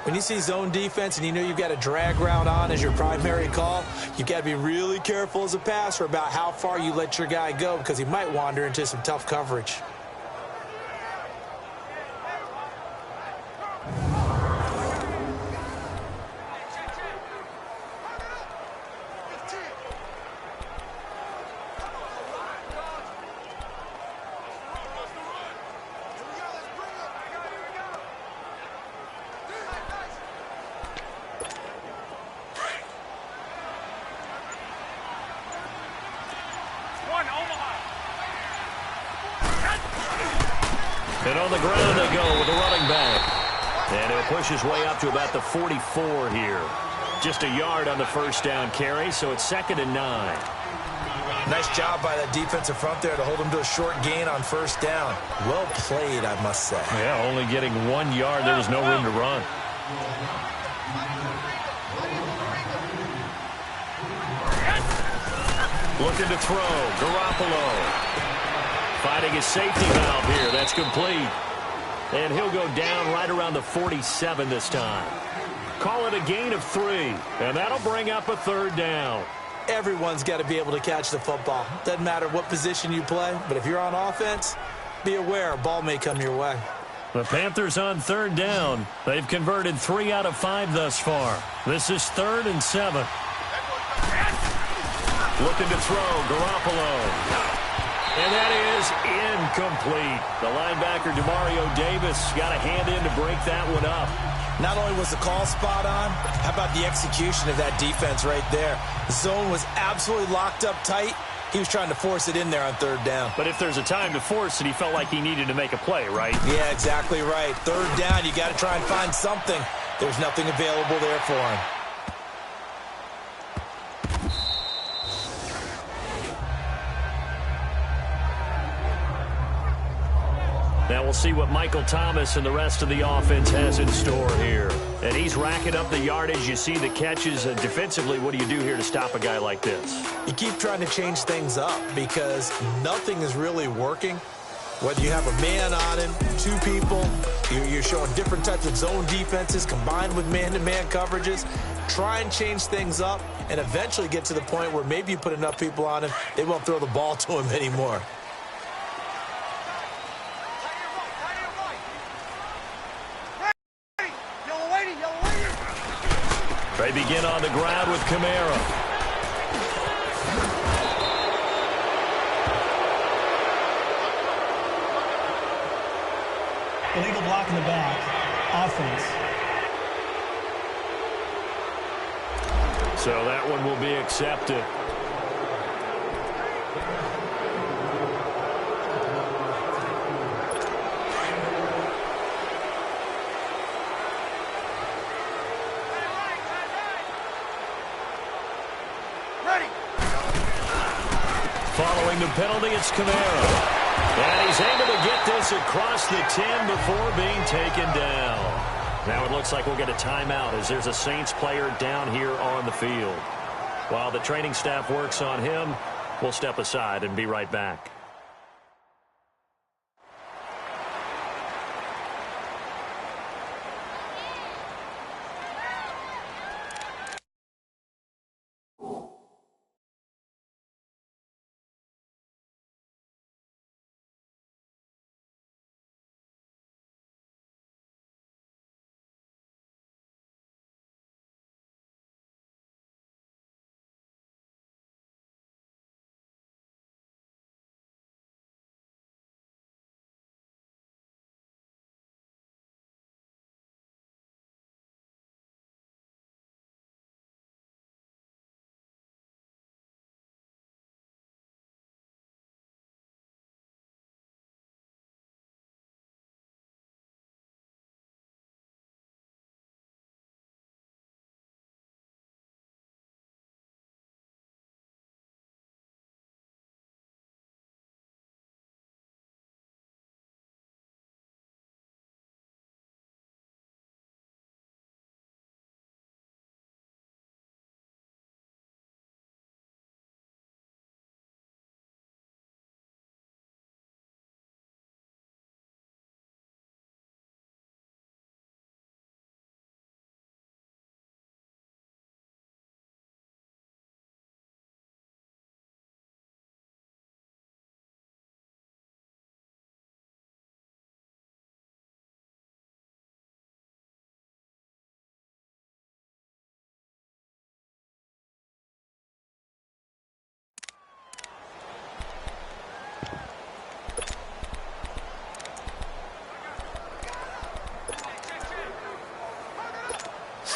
When you see zone defense and you know you've got a drag route on as your primary call, you've got to be really careful as a passer about how far you let your guy go because he might wander into some tough coverage. And on the ground they go with the running back. And he'll push his way up to about the 44 here. Just a yard on the first down carry, so it's 2nd and 9. Nice job by that defensive front there to hold him to a short gain on first down. Well played, I must say. Yeah, only getting 1 yard. There was no room to run. Looking to throw. Garoppolo. Finding his safety valve here. That's complete. And he'll go down right around the 47 this time. Call it a gain of 3. And that'll bring up a third down. Everyone's got to be able to catch the football. Doesn't matter what position you play, but if you're on offense, be aware a ball may come your way. The Panthers on third down. They've converted 3 out of 5 thus far. This is 3rd and 7. Looking to throw. Garoppolo. And that is incomplete. The linebacker, Demario Davis, got a hand in to break that one up. Not only was the call spot on, how about the execution of that defense right there? The zone was absolutely locked up tight. He was trying to force it in there on third down. But if there's a time to force it, he felt like he needed to make a play, right? Yeah, exactly right. Third down, you got to try and find something. There's nothing available there for him. Now we'll see what Michael Thomas and the rest of the offense has in store here. And he's racking up the yardage. You see the catches. Defensively, what do you do here to stop a guy like this? You keep trying to change things up because nothing is really working. Whether you have a man on him, 2 people, you're showing different types of zone defenses combined with man-to-man coverages. Try and change things up and eventually get to the point where maybe you put enough people on him, they won't throw the ball to him anymore. They begin on the ground with Kamara. Illegal block in the back. offense. So that one will be accepted. Following the penalty, it's Kamara. And he's able to get this across the 10 before being taken down. Now it looks like we'll get a timeout as there's a Saints player down here on the field. While the training staff works on him, we'll step aside and be right back.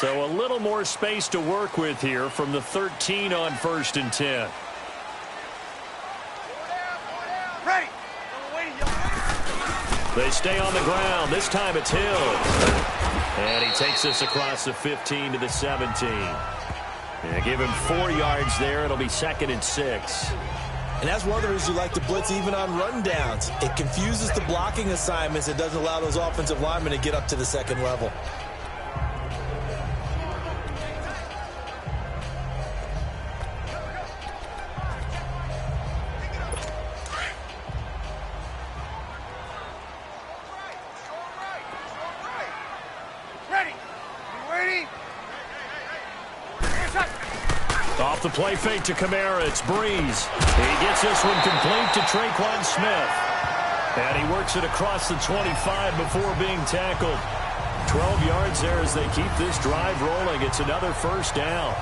So a little more space to work with here from the 13 on 1st and 10. Ready. They stay on the ground. This time it's Hill. And he takes this across the 15 to the 17. Yeah, give him 4 yards there. It'll be 2nd and 6. And that's one of the reasons you like to blitz even on rundowns. It confuses the blocking assignments. It doesn't allow those offensive linemen to get up to the second level. Off the play fake to Kamara, it's Breeze. He gets this one complete to Traquan Smith. And he works it across the 25 before being tackled. 12 yards there as they keep this drive rolling. It's another first down.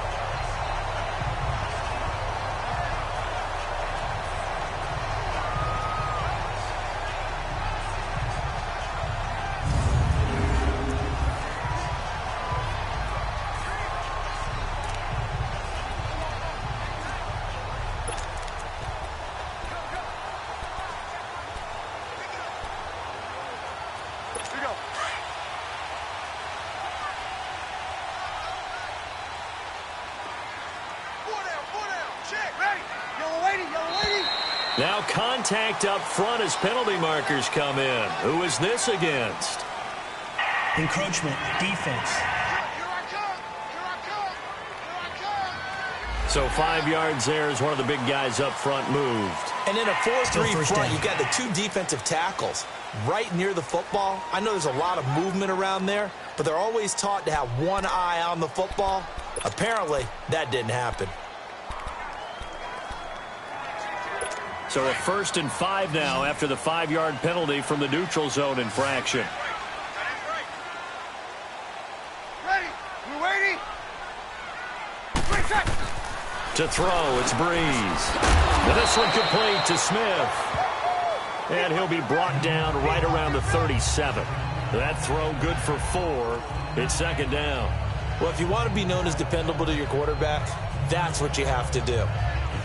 Now contact up front as penalty markers come in. Who is this against? Encroachment, defense. So 5 yards there as one of the big guys up front moved. And in a 4-3 front, down. you've got the 2 defensive tackles right near the football. I know there's a lot of movement around there, but they're always taught to have one eye on the football. Apparently, that didn't happen. So a 1st and 5 now after the 5-yard penalty from the neutral zone infraction. Ready. You ready? To throw, it's Breeze. And this one complete to Smith. And he'll be brought down right around the 37. That throw good for 4. It's second down. Well, if you want to be known as dependable to your quarterback, that's what you have to do.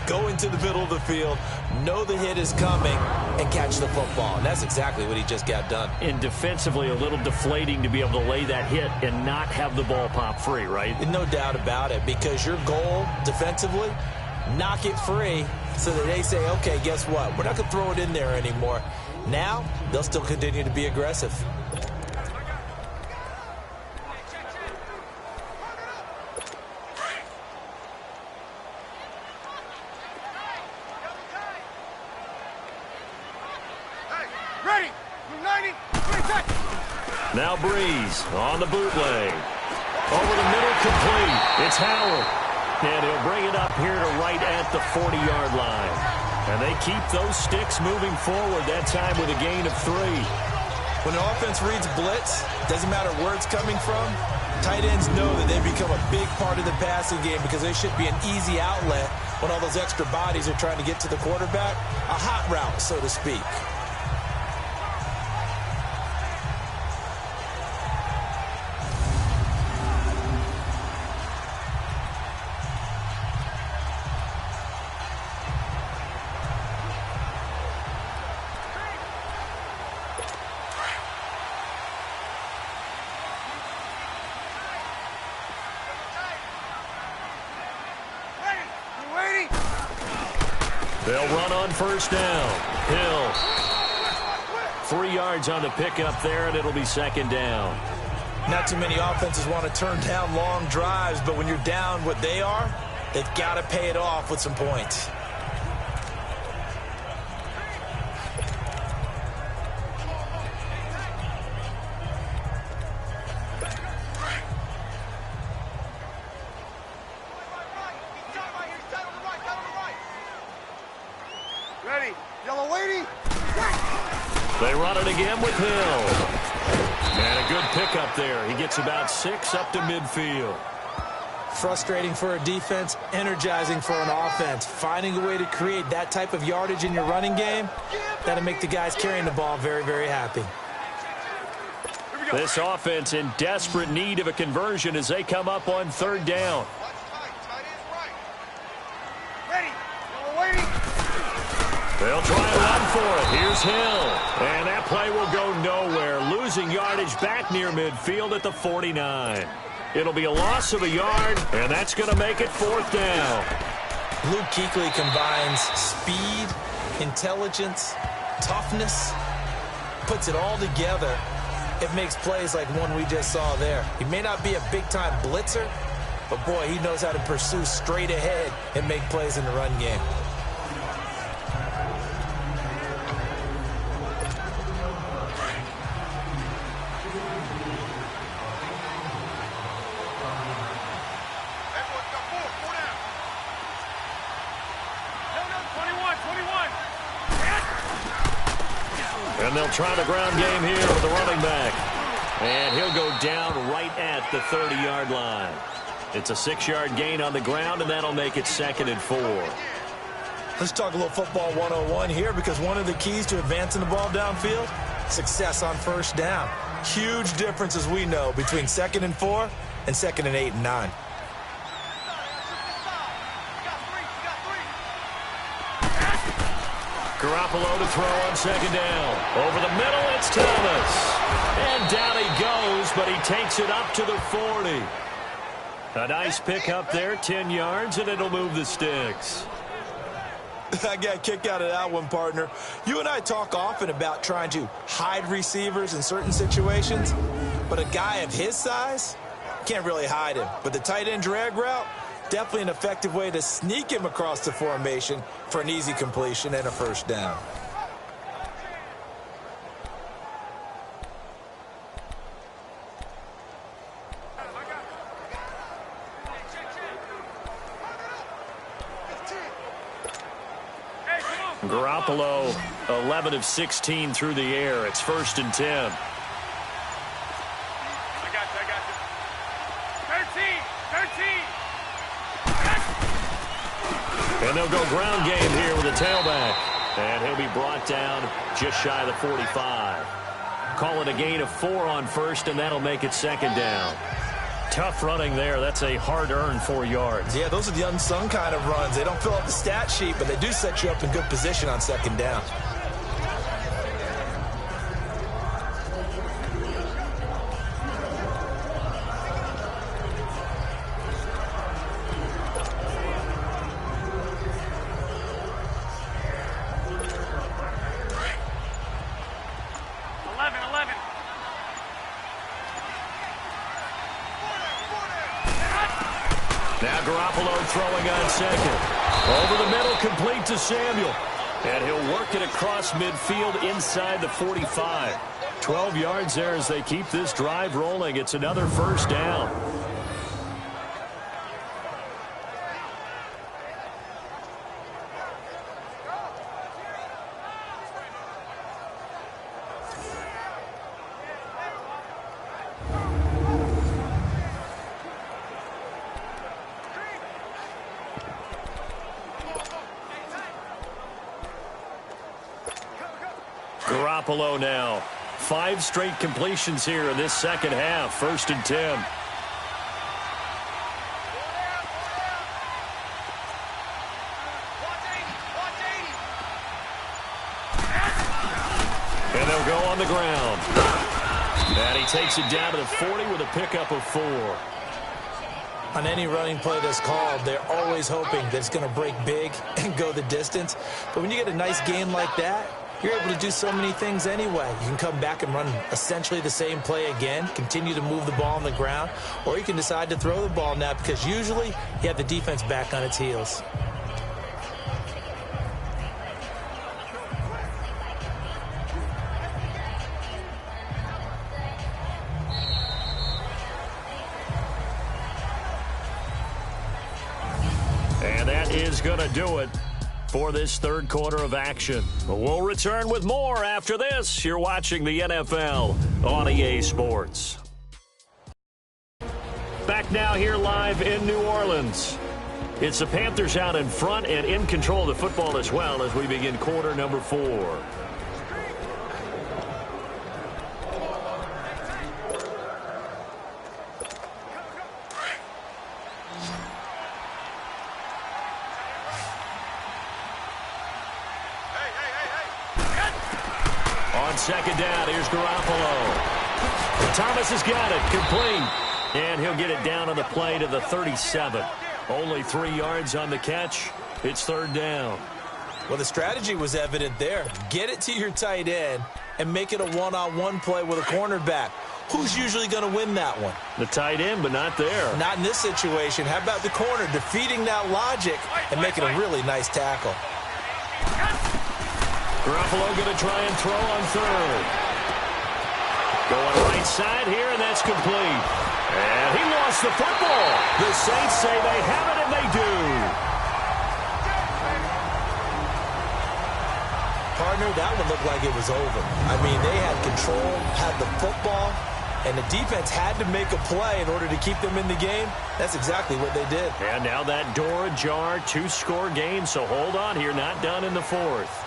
Go into the middle of the field, know the hit is coming, and catch the football. And that's exactly what he just got done. And defensively, a little deflating to be able to lay that hit and not have the ball pop free, right? No doubt about it, because your goal defensively, knock it free so that they say, okay, guess what? We're not going to throw it in there anymore. Now, they'll still continue to be aggressive. Now Breeze on the bootleg. Over the middle, complete. It's Howard. And he'll bring it up here to right at the 40-yard line. And they keep those sticks moving forward, that time with a gain of 3. When the offense reads blitz, doesn't matter where it's coming from, tight ends know that they become a big part of the passing game because they should be an easy outlet when all those extra bodies are trying to get to the quarterback. A hot route, so to speak. They'll run on first down. Hill. 3 yards on the pickup there, and it'll be second down. Not too many offenses want to turn down long drives, but when you're down what they are, they've got to pay it off with some points. Ready. Yellow lady. They run it again with Hill. And a good pickup there. He gets about 6 up to midfield. Frustrating for a defense, energizing for an offense. Finding a way to create that type of yardage in your running game, that'll make the guys carrying the ball very, very happy. This offense in desperate need of a conversion as they come up on third down. Ready. Yellow lady. They'll try and run for it. Here's Hill. And that play will go nowhere. Losing yardage back near midfield at the 49. It'll be a loss of a yard, and that's going to make it fourth down. Luke Kuechly combines speed, intelligence, toughness, puts it all together. It makes plays like one we just saw there. He may not be a big-time blitzer, but boy, he knows how to pursue straight ahead and make plays in the run game. And they'll try the ground game here with the running back. And he'll go down right at the 30-yard line. It's a 6-yard gain on the ground, and that'll make it 2nd and 4. Let's talk a little football 101 here, because one of the keys to advancing the ball downfield, success on first down. Huge difference, as we know, between 2nd and 4 and 2nd and 8 and 9. Garoppolo to throw on second down. Over the middle, it's Thomas. And down he goes, but he takes it up to the 40. A nice pick up there, 10 yards, and it'll move the sticks. I got a kick out of that one, partner. You and I talk often about trying to hide receivers in certain situations, but a guy of his size can't really hide him. But the tight end drag route, definitely an effective way to sneak him across the formation for an easy completion and a first down. Garoppolo, 11 of 16 through the air. It's 1st and 10. I got you. 13. And they'll go ground game here with a tailback. And he'll be brought down just shy of the 45. call it a gain of 4 on first, and that'll make it second down. Tough running there. That's a hard-earned 4 yards. Yeah, those are the unsung kind of runs. They don't fill out the stat sheet, but they do set you up in good position on second down. Now Garoppolo throwing on second. Over the middle, complete to Samuel. And he'll work it across midfield inside the 45. 12 yards there as they keep this drive rolling. It's another first down. Garoppolo now. 5 straight completions here in this second half. 1st and 10. And they'll go on the ground. And he takes it down to the 40 with a pickup of 4. On any running play that's called, they're always hoping that it's going to break big and go the distance. But when you get a nice game like that, you're able to do so many things anyway. You can come back and run essentially the same play again, continue to move the ball on the ground, or you can decide to throw the ball now because usually you have the defense back on its heels. And that is going to do it for this third quarter of action. We'll return with more after this. You're watching the NFL on EA Sports. Back now here live in New Orleans. It's the Panthers out in front and in control of the football as well as we begin quarter number 4. Second down, here's Garoppolo. Thomas has got it, complete. And he'll get it down on the play to the 37. Only 3 yards on the catch. It's third down. Well, the strategy was evident there. Get it to your tight end and make it a one-on-one play with a cornerback. Who's usually going to win that one? The tight end, but not there. Not in this situation. How about the corner defeating that logic and making a really nice tackle? Garoppolo going to try and throw on third. Going right side here, and that's complete. And he lost the football. The Saints say they have it, and they do. Partner, that one looked like it was over. I mean, they had control, had the football, and the defense had to make a play in order to keep them in the game. That's exactly what they did. And now that door ajar, 2-score game, so hold on here, not done in the 4th.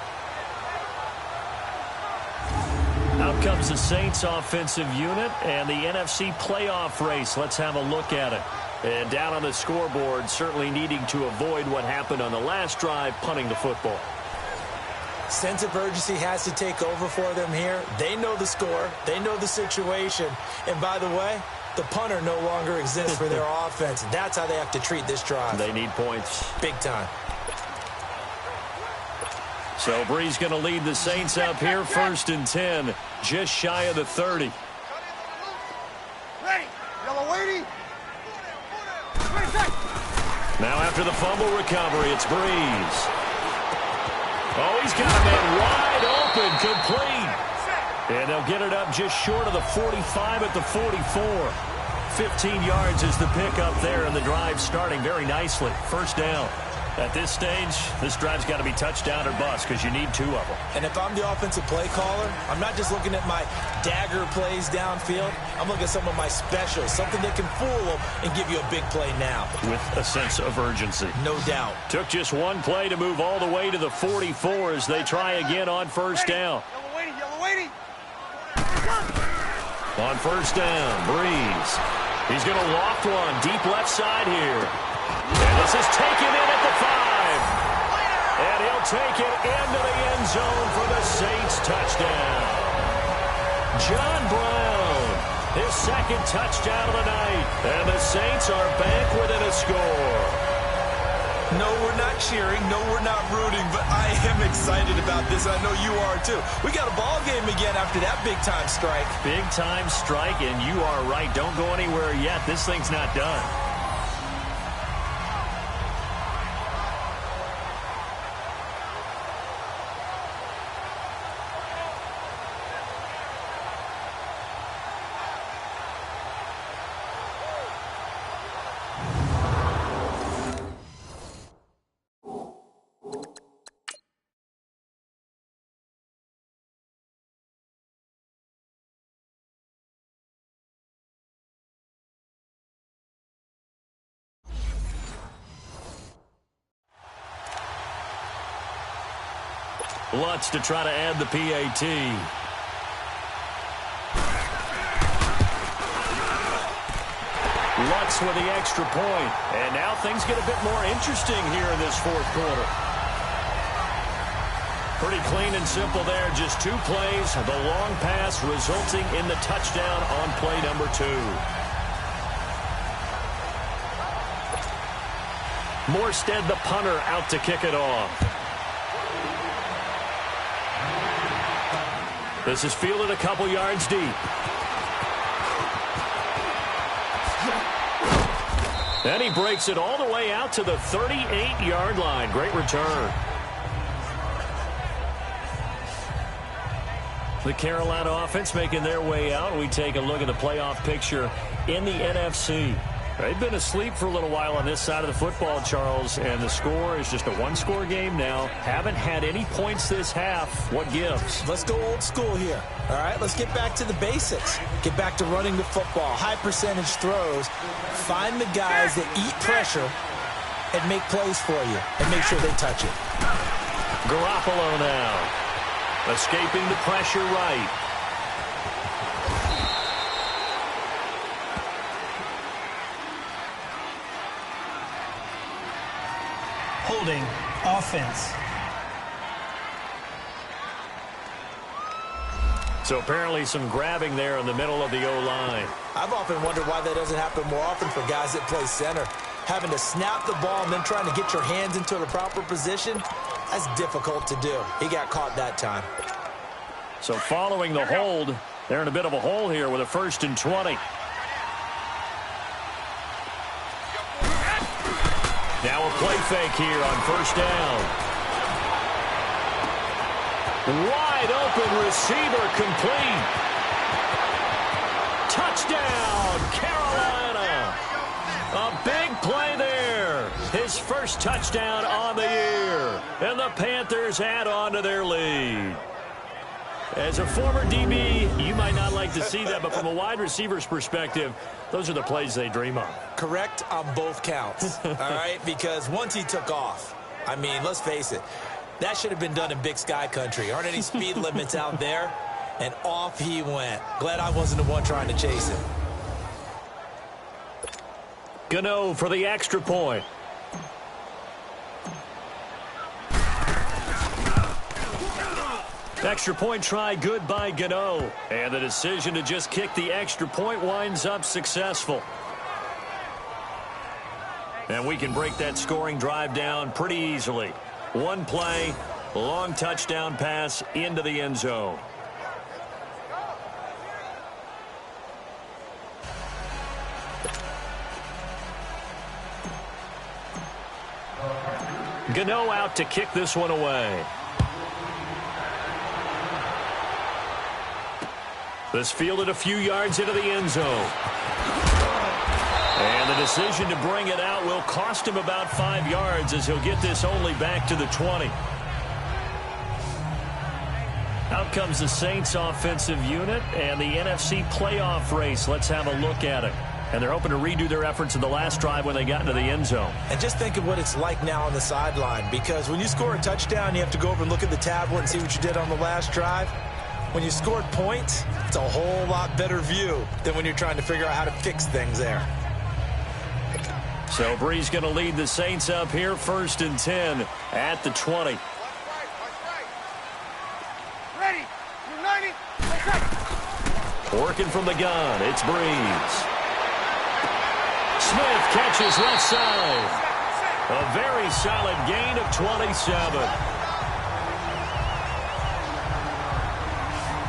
Out comes the Saints offensive unit and the NFC playoff race. Let's have a look at it. And down on the scoreboard, certainly needing to avoid what happened on the last drive, punting the football. Sense of urgency has to take over for them here. They know the score. They know the situation. And by the way, the punter no longer exists for their offense. That's how they have to treat this drive. They need points. Big time. So Bree's going to lead the Saints up here, 1st and 10, just shy of the 30. Ready. Yellow weighty. Now after the fumble recovery, it's Breeze. Oh, he's got a man wide open, complete. And they'll get it up just short of the 45 at the 44. 15 yards is the pickup there, and the drive starting very nicely. First down. At this stage, this drive's got to be touchdown or bust because you need 2 of them. And if I'm the offensive play caller, I'm not just looking at my dagger plays downfield. I'm looking at some of my specials, something that can fool them and give you a big play now. With a sense of urgency. No doubt. Took just one play to move all the way to the 44 as they try again on first down. Yellow weighty. On first down, Breeze. He's going to loft one deep left side here. And this is taken in at the 5. And he'll take it into the end zone for the Saints touchdown. John Brown, his second touchdown of the night. And the Saints are back within a score. No, we're not cheering. No, we're not rooting. But I am excited about this. I know you are, too. We got a ball game again after that big-time strike. Big-time strike, and you are right. Don't go anywhere yet. This thing's not done. Lutz to try to add the PAT. Lutz with the extra point. And now things get a bit more interesting here in this fourth quarter. Pretty clean and simple there. Just 2 plays. The long pass resulting in the touchdown on play number 2. Morstead, the punter, out to kick it off. This is fielded a couple yards deep. Then he breaks it all the way out to the 38-yard line. Great return. The Carolina offense making their way out. We take a look at the playoff picture in the NFC. They've been asleep for a little while on this side of the football, Charles, and the score is just a 1-score game now. Haven't had any points this half. What gives? Let's go old school here. All right, let's get back to the basics. Get back to running the football, high percentage throws. Find the guys that eat pressure and make plays for you and make sure they touch it. Garoppolo now. Escaping the pressure right. Holding offense. So apparently some grabbing there in the middle of the O-line. I've often wondered why that doesn't happen more often for guys that play center. Having to snap the ball and then trying to get your hands into the proper position, that's difficult to do. He got caught that time. So following the hold, they're in a bit of a hole here with a 1st and 20. Now a play fake here on first down. Wide open receiver complete. Touchdown, Carolina. A big play there. His first touchdown on the year. And the Panthers add on to their lead. As a former DB, you might not like to see that, but from a wide receiver's perspective, those are the plays they dream of. Correct on both counts, all right? Because once he took off, I mean, let's face it, that should have been done in Big Sky country. Aren't any speed limits out there? And off he went. Glad I wasn't the one trying to chase him. Gano for the extra point. Extra point try good by Gano. And the decision to just kick the extra point winds up successful. And we can break that scoring drive down pretty easily. One play, long touchdown pass into the end zone. Gano out to kick this one away. This fielded a few yards into the end zone. And the decision to bring it out will cost him about 5 yards as he'll get this only back to the 20. Out comes the Saints offensive unit and the NFC playoff race. Let's have a look at it. And they're hoping to redo their efforts in the last drive when they got into the end zone. And just think of what it's like now on the sideline, because when you score a touchdown, you have to go over and look at the tablet and see what you did on the last drive. when you scored points, it's a whole lot better view than when you're trying to figure out how to fix things there. So Brees going to lead the Saints up here, 1st and 10 at the 20. Ready. United. Working from the gun, it's Brees. Smith catches left side. A very solid gain of 27.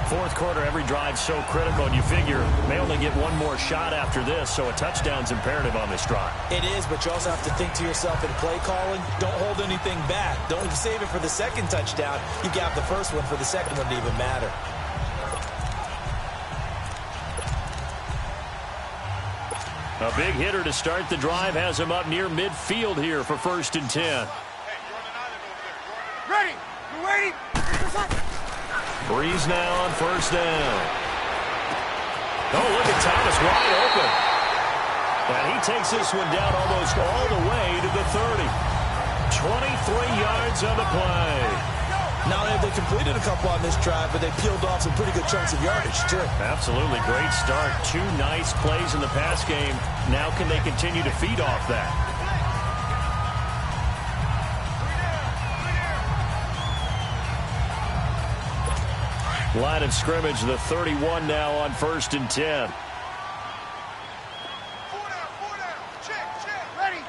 Fourth quarter, every drive so critical, and you figure may only get one more shot after this, so a touchdown's imperative on this drive. It is, but you also have to think to yourself in play calling, don't hold anything back. Don't save it for the second touchdown. You got the first one for the second one to even matter. A big hitter to start the drive has him up near midfield here for 1st and 10. Ready. You waiting? Brees now on 1st down. Oh, look at Thomas wide open. And he takes this one down almost all the way to the 30. 23 yards on the play. Not only have they completed a couple on this drive, but they peeled off some pretty good chunks of yardage, too. Absolutely great start. 2 nice plays in the pass game. Now can they continue to feed off that? Line of scrimmage, the 31 now on 1st and 10. Check. Ready.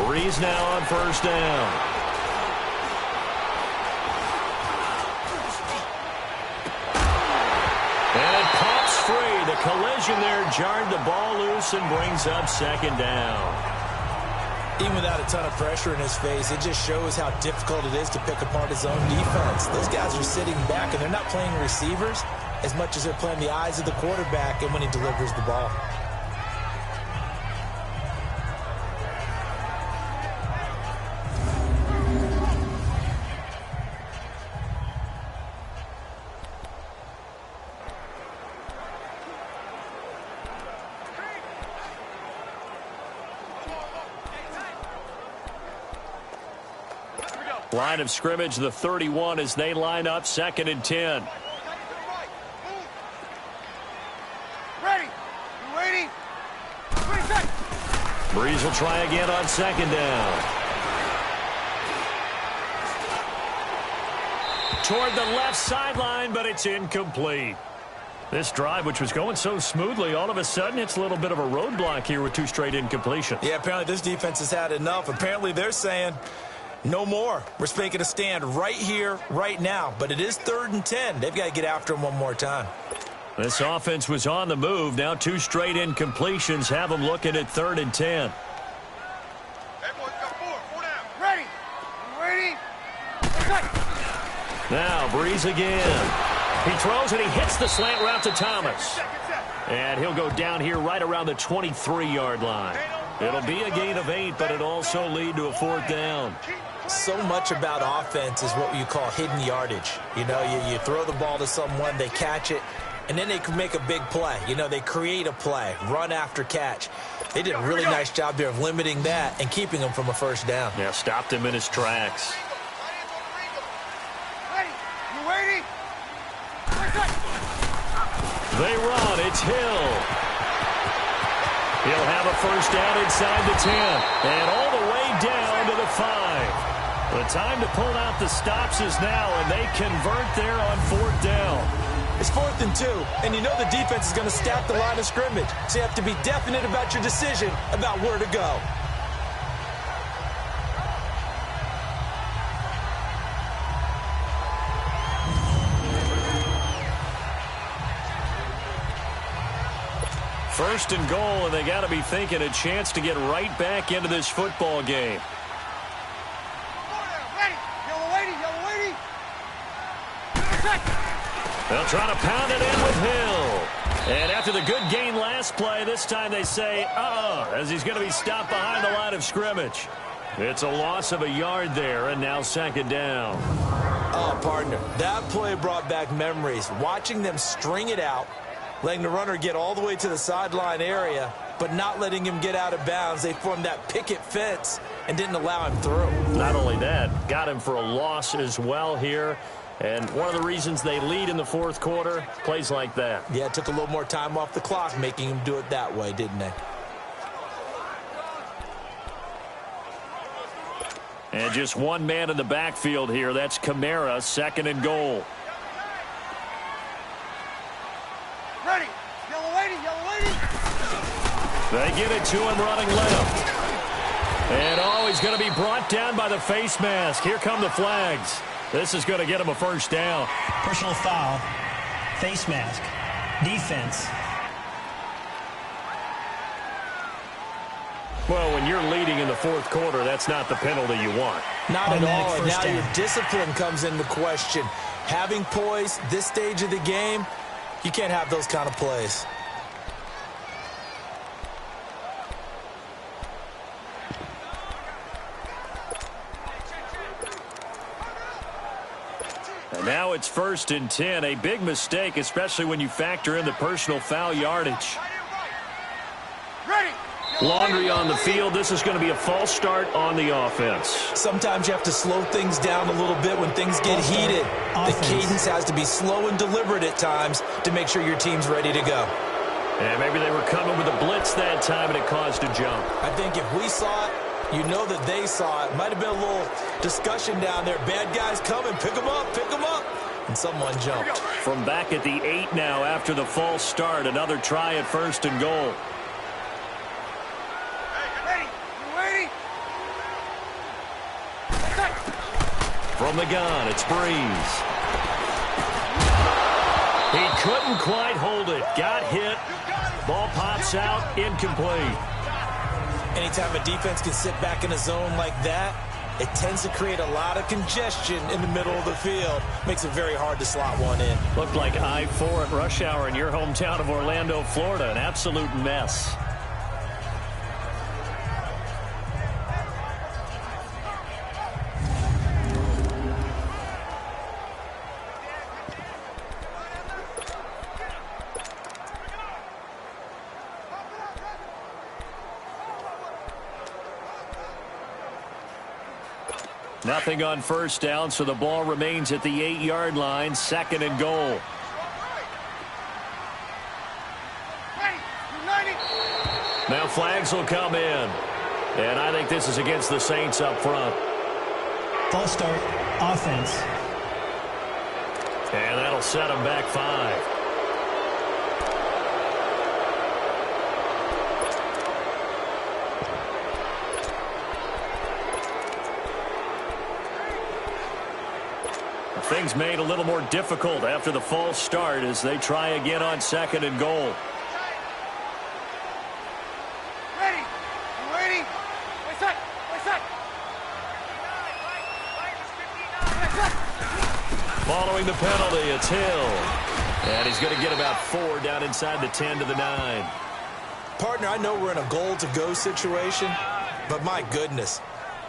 Brees now on 1st down. And it pops free. The collision there jarred the ball loose and brings up 2nd down. Even without a ton of pressure in his face, it just shows how difficult it is to pick apart his own defense. Those guys are sitting back, and they're not playing receivers as much as they're playing the eyes of the quarterback and when he delivers the ball. Line of scrimmage, the 31 as they line up 2nd and 10. Ready. You waiting? 20 seconds. Brees will try again on 2nd down. Toward the left sideline, but it's incomplete. This drive, which was going so smoothly, all of a sudden it's a little bit of a roadblock here with 2 straight incompletions. Yeah, apparently this defense has had enough. Apparently they're saying, no more. We're making a stand right here, right now. But it is 3rd and 10. They've got to get after him one more time. This offense was on the move. Now 2 straight incompletions have them looking at 3rd and 10. Hey, boys, got 4 down. Ready. You waiting? 20 seconds. Now Brees again. He throws and he hits the slant route to Thomas. And he'll go down here right around the 23-yard line. It'll be a gain of 8, but it'll also lead to a 4th down. So much about offense is what you call hidden yardage. You know, you throw the ball to someone, they catch it, and then they can make a big play. You know, they create a play, run after catch. They did a really nice job there of limiting that and keeping him from a 1st down. Yeah, stopped him in his tracks. Ready. You waiting? 20 seconds. They run. It's Hill. He'll have a 1st down inside the 10. And all the way down to the 5. The time to pull out the stops is now, and they convert there on 4th down. It's 4th and 2, and you know the defense is going to stack the line of scrimmage. So you have to be definite about your decision about where to go. First and goal, and they got to be thinking a chance to get right back into this football game. Ready. Yellow waiting. 20 seconds. They'll try to pound it in with Hill. And after the good gain last play, this time they say, as he's going to be stopped behind the line of scrimmage. It's a loss of a yard there, and now 2nd down. Oh, partner, that play brought back memories. Watching them string it out, letting the runner get all the way to the sideline area, but not letting him get out of bounds. They formed that picket fence and didn't allow him through. Not only that, got him for a loss as well here. And one of the reasons they lead in the fourth quarter, plays like that. Yeah, it took a little more time off the clock, making them do it that way, didn't they? And just one man in the backfield here. That's Kamara, 2nd and goal. Ready. Yellow lady, yellow lady. They get it to him running left. And he's going to be brought down by the face mask. Here come the flags. This is going to get him a first down. Personal foul, face mask, defense. Well, when you're leading in the fourth quarter, that's not the penalty you want. Not at all. And now down. your discipline comes into question. Having poise this stage of the game, you can't have those kind of plays. And now it's 1st and 10. A big mistake, especially when you factor in the personal foul yardage. Ready. Laundry on the field. This is going to be a false start on the offense. Sometimes you have to slow things down a little bit when things get heated. The cadence has to be slow and deliberate at times to make sure your team's ready to go. And maybe they were coming with a blitz that time and it caused a jump. I think if we saw it, you know that they saw it. Might have been a little discussion down there. Bad guys coming. Pick them up. Pick them up. And someone jumped. From back at the 8 now after the false start. Another try at 1st and goal. From the gun, it's Breeze. He couldn't quite hold it. Got hit. Ball pops out. Incomplete. Anytime a defense can sit back in a zone like that, it tends to create a lot of congestion in the middle of the field. Makes it very hard to slot one in. Looked like I-4 at rush hour in your hometown of Orlando, Florida. An absolute mess. Nothing on first down, so the ball remains at the 8-yard line. 2nd and goal. Now flags will come in. And I think this is against the Saints up front. False start, offense. And that'll set them back 5. Things made a little more difficult after the false start as they try again on 2nd and goal. Ready. You ready? Wait set. Wait set. Following the penalty, it's Hill. And he's going to get about 4 down inside the 10 to the 9. Partner, I know we're in a goal-to-go situation, but my goodness.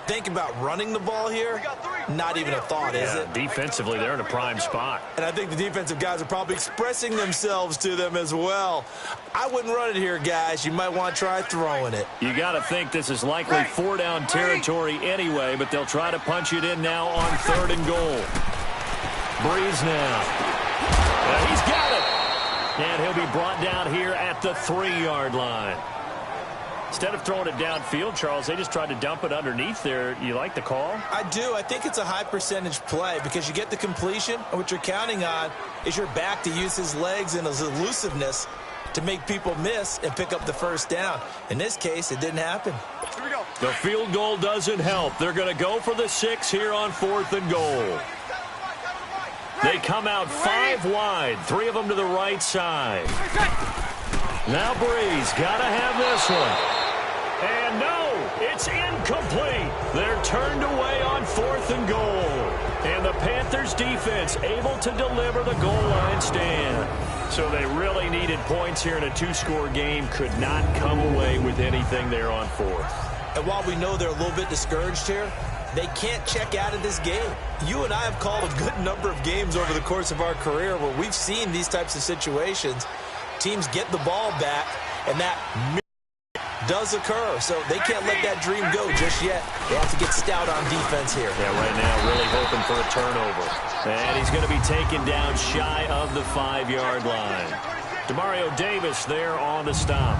Think about running the ball here. Not even a thought, is it? Defensively, they're in a prime spot. And I think the defensive guys are probably expressing themselves to them as well. I wouldn't run it here, guys. You might want to try throwing it. You got to think this is likely 4-down territory anyway, but they'll try to punch it in now on 3rd and goal. Breeze now. He's got it. And he'll be brought down here at the 3-yard line. Instead of throwing it downfield, Charles, they just tried to dump it underneath there. You like the call? I do. I think it's a high-percentage play because you get the completion, and what you're counting on is your back to use his legs and his elusiveness to make people miss and pick up the first down. In this case, it didn't happen. Here we go. The field goal doesn't help. They're going to go for the 6 here on 4th and goal. They come out 5 wide, 3 of them to the right side. Now Breeze got to have this one. And no, it's incomplete. They're turned away on 4th and goal. And the Panthers defense able to deliver the goal line stand. So they really needed points here in a 2-score game. Could not come away with anything there on 4th. And while we know they're a little bit discouraged here, they can't check out of this game. You and I have called a good number of games over the course of our career where we've seen these types of situations. Teams get the ball back, and that does occur, so they can't let that dream go just yet. They have to get stout on defense here. Yeah, right now really hoping for a turnover. And he's going to be taken down shy of the 5-yard line. Demario Davis there on the stop.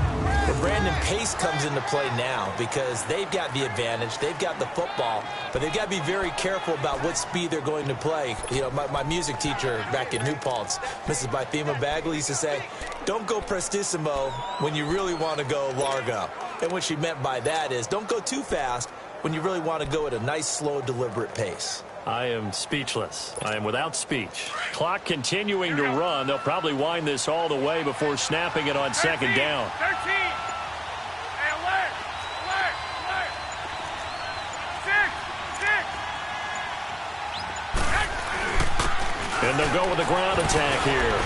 But Brandon, pace comes into play now because they've got the advantage. They've got the football, but they've got to be very careful about what speed they're going to play. You know, my music teacher back at New Paltz, Mrs. Bythema Bagley, used to say, don't go prestissimo when you really want to go largo. And what she meant by that is don't go too fast when you really want to go at a nice, slow, deliberate pace. I am speechless. I am without speech. Clock continuing to run. They'll probably wind this all the way before snapping it on second down. 13. Hey, alert. Alert. 6. And they'll go with the ground attack here.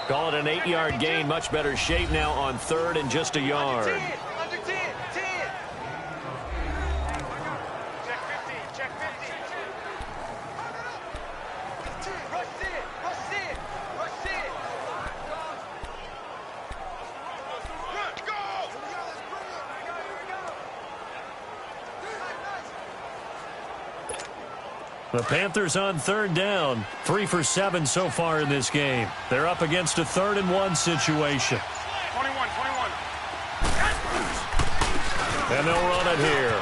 Call it an 8-yard gain. Much better shape now on 3rd and just a yard. Under 10. Check 15. Rush it. Run, go! The Panthers on 3rd down. 3 for 7 so far in this game. They're up against a 3rd and 1 situation. 21. And they'll run it here.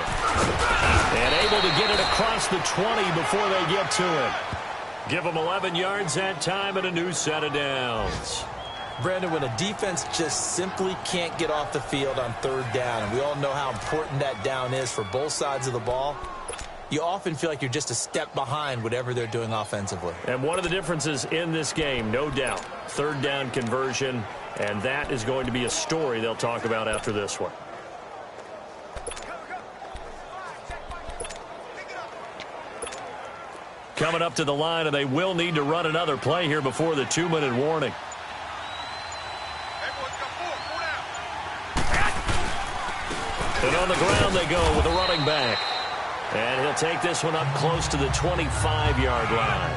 And able to get it across the 20 before they get to it. Give them 11 yards that time and a new set of downs. Brandon, when a defense just simply can't get off the field on 3rd down, and we all know how important that down is for both sides of the ball, you often feel like you're just a step behind whatever they're doing offensively. And one of the differences in this game, no doubt, 3rd down conversion, and that is going to be a story they'll talk about after this one. Coming up to the line, and they will need to run another play here before the 2-minute warning. And on the ground they go with a running back. And he'll take this one up close to the 25-yard line.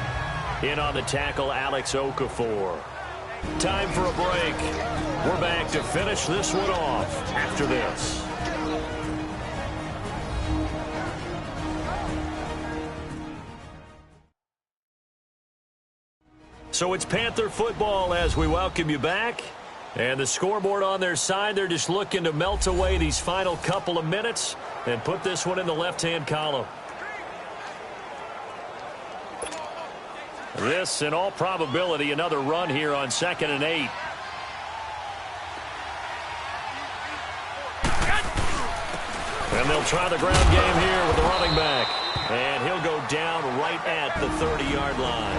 In on the tackle, Alex Okafor. Time for a break. We're back to finish this one off after this. So it's Panther football as we welcome you back. And the scoreboard on their side, they're just looking to melt away these final couple of minutes and put this one in the left-hand column. This, in all probability, another run here on 2nd and 8. And they'll try the ground game here with the running back. And he'll go down right at the 30-yard line.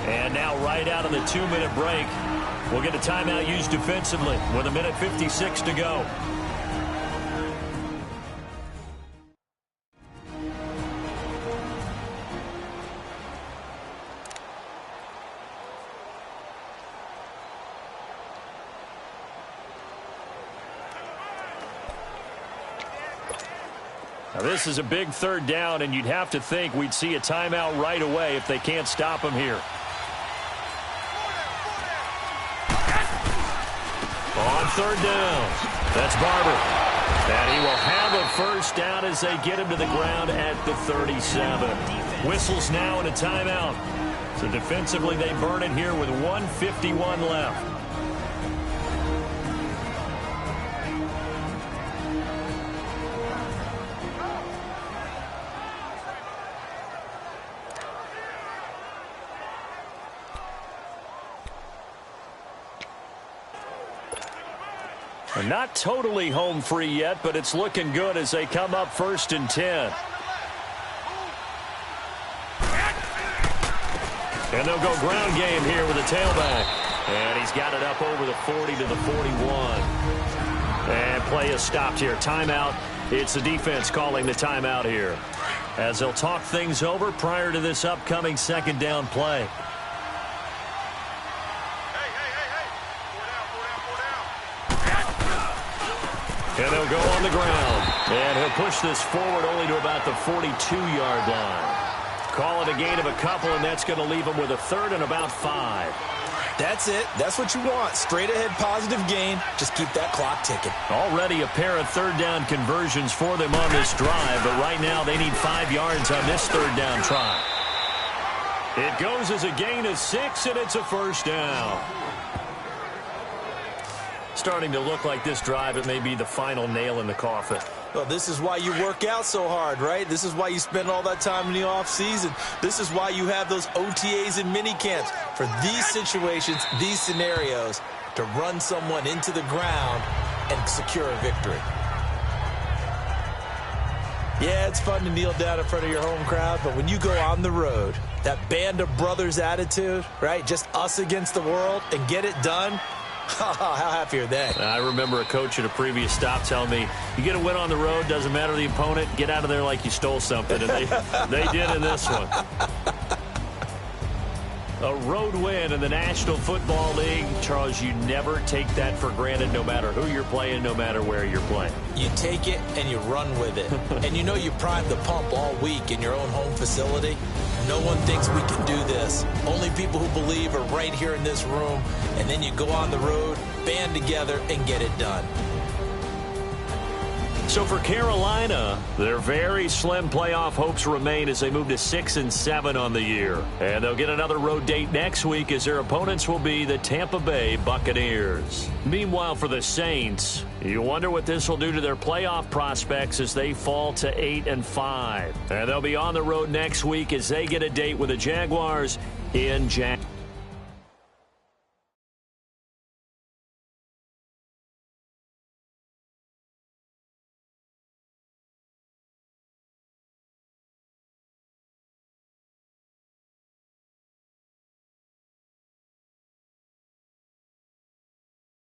And now right out of the 2-minute break, we'll get a timeout used defensively with 1:56 to go. Now this is a big 3rd down, and you'd have to think we'd see a timeout right away if they can't stop him here. On 3rd down, that's Barber. And he will have a first down as they get him to the ground at the 37. Whistles now and a timeout. So defensively they burn it here with 1:51 left. Not totally home free yet, but it's looking good as they come up 1st and 10. And they'll go ground game here with a tailback. And he's got it up over the 40 to the 41. And play is stopped here. Timeout. It's the defense calling the timeout here, as they'll talk things over prior to this upcoming 2nd down play. And they'll go on the ground. And he'll push this forward only to about the 42-yard line. Call it a gain of a couple, and that's going to leave him with a 3rd and about 5. That's it. That's what you want. Straight ahead positive gain. Just keep that clock ticking. Already a pair of third down conversions for them on this drive, but right now they need 5 yards on this third down try. It goes as a gain of 6, and it's a first down. Starting to look like this drive, it may be the final nail in the coffin. Well, this is why you work out so hard, right? This is why you spend all that time in the offseason. This is why you have those OTAs and mini camps for these situations, these scenarios, to run someone into the ground and secure a victory. Yeah, it's fun to kneel down in front of your home crowd, but when you go on the road, that band of brothers attitude, right? Just us against the world and get it done. How happy are they? I remember a coach at a previous stop telling me, you get a win on the road, doesn't matter the opponent, get out of there like you stole something. And they did in this one. A road win in the National Football League. Charles, you never take that for granted, no matter who you're playing, no matter where you're playing. You take it and you run with it. And you know you primed the pump all week in your own home facility. No one thinks we can do this. Only people who believe are right here in this room. And then you go on the road, band together, and get it done. So for Carolina, their very slim playoff hopes remain as they move to 6-7 on the year. And they'll get another road date next week as their opponents will be the Tampa Bay Buccaneers. Meanwhile, for the Saints, you wonder what this will do to their playoff prospects as they fall to 8-5. And they'll be on the road next week as they get a date with the Jaguars in Jacksonville.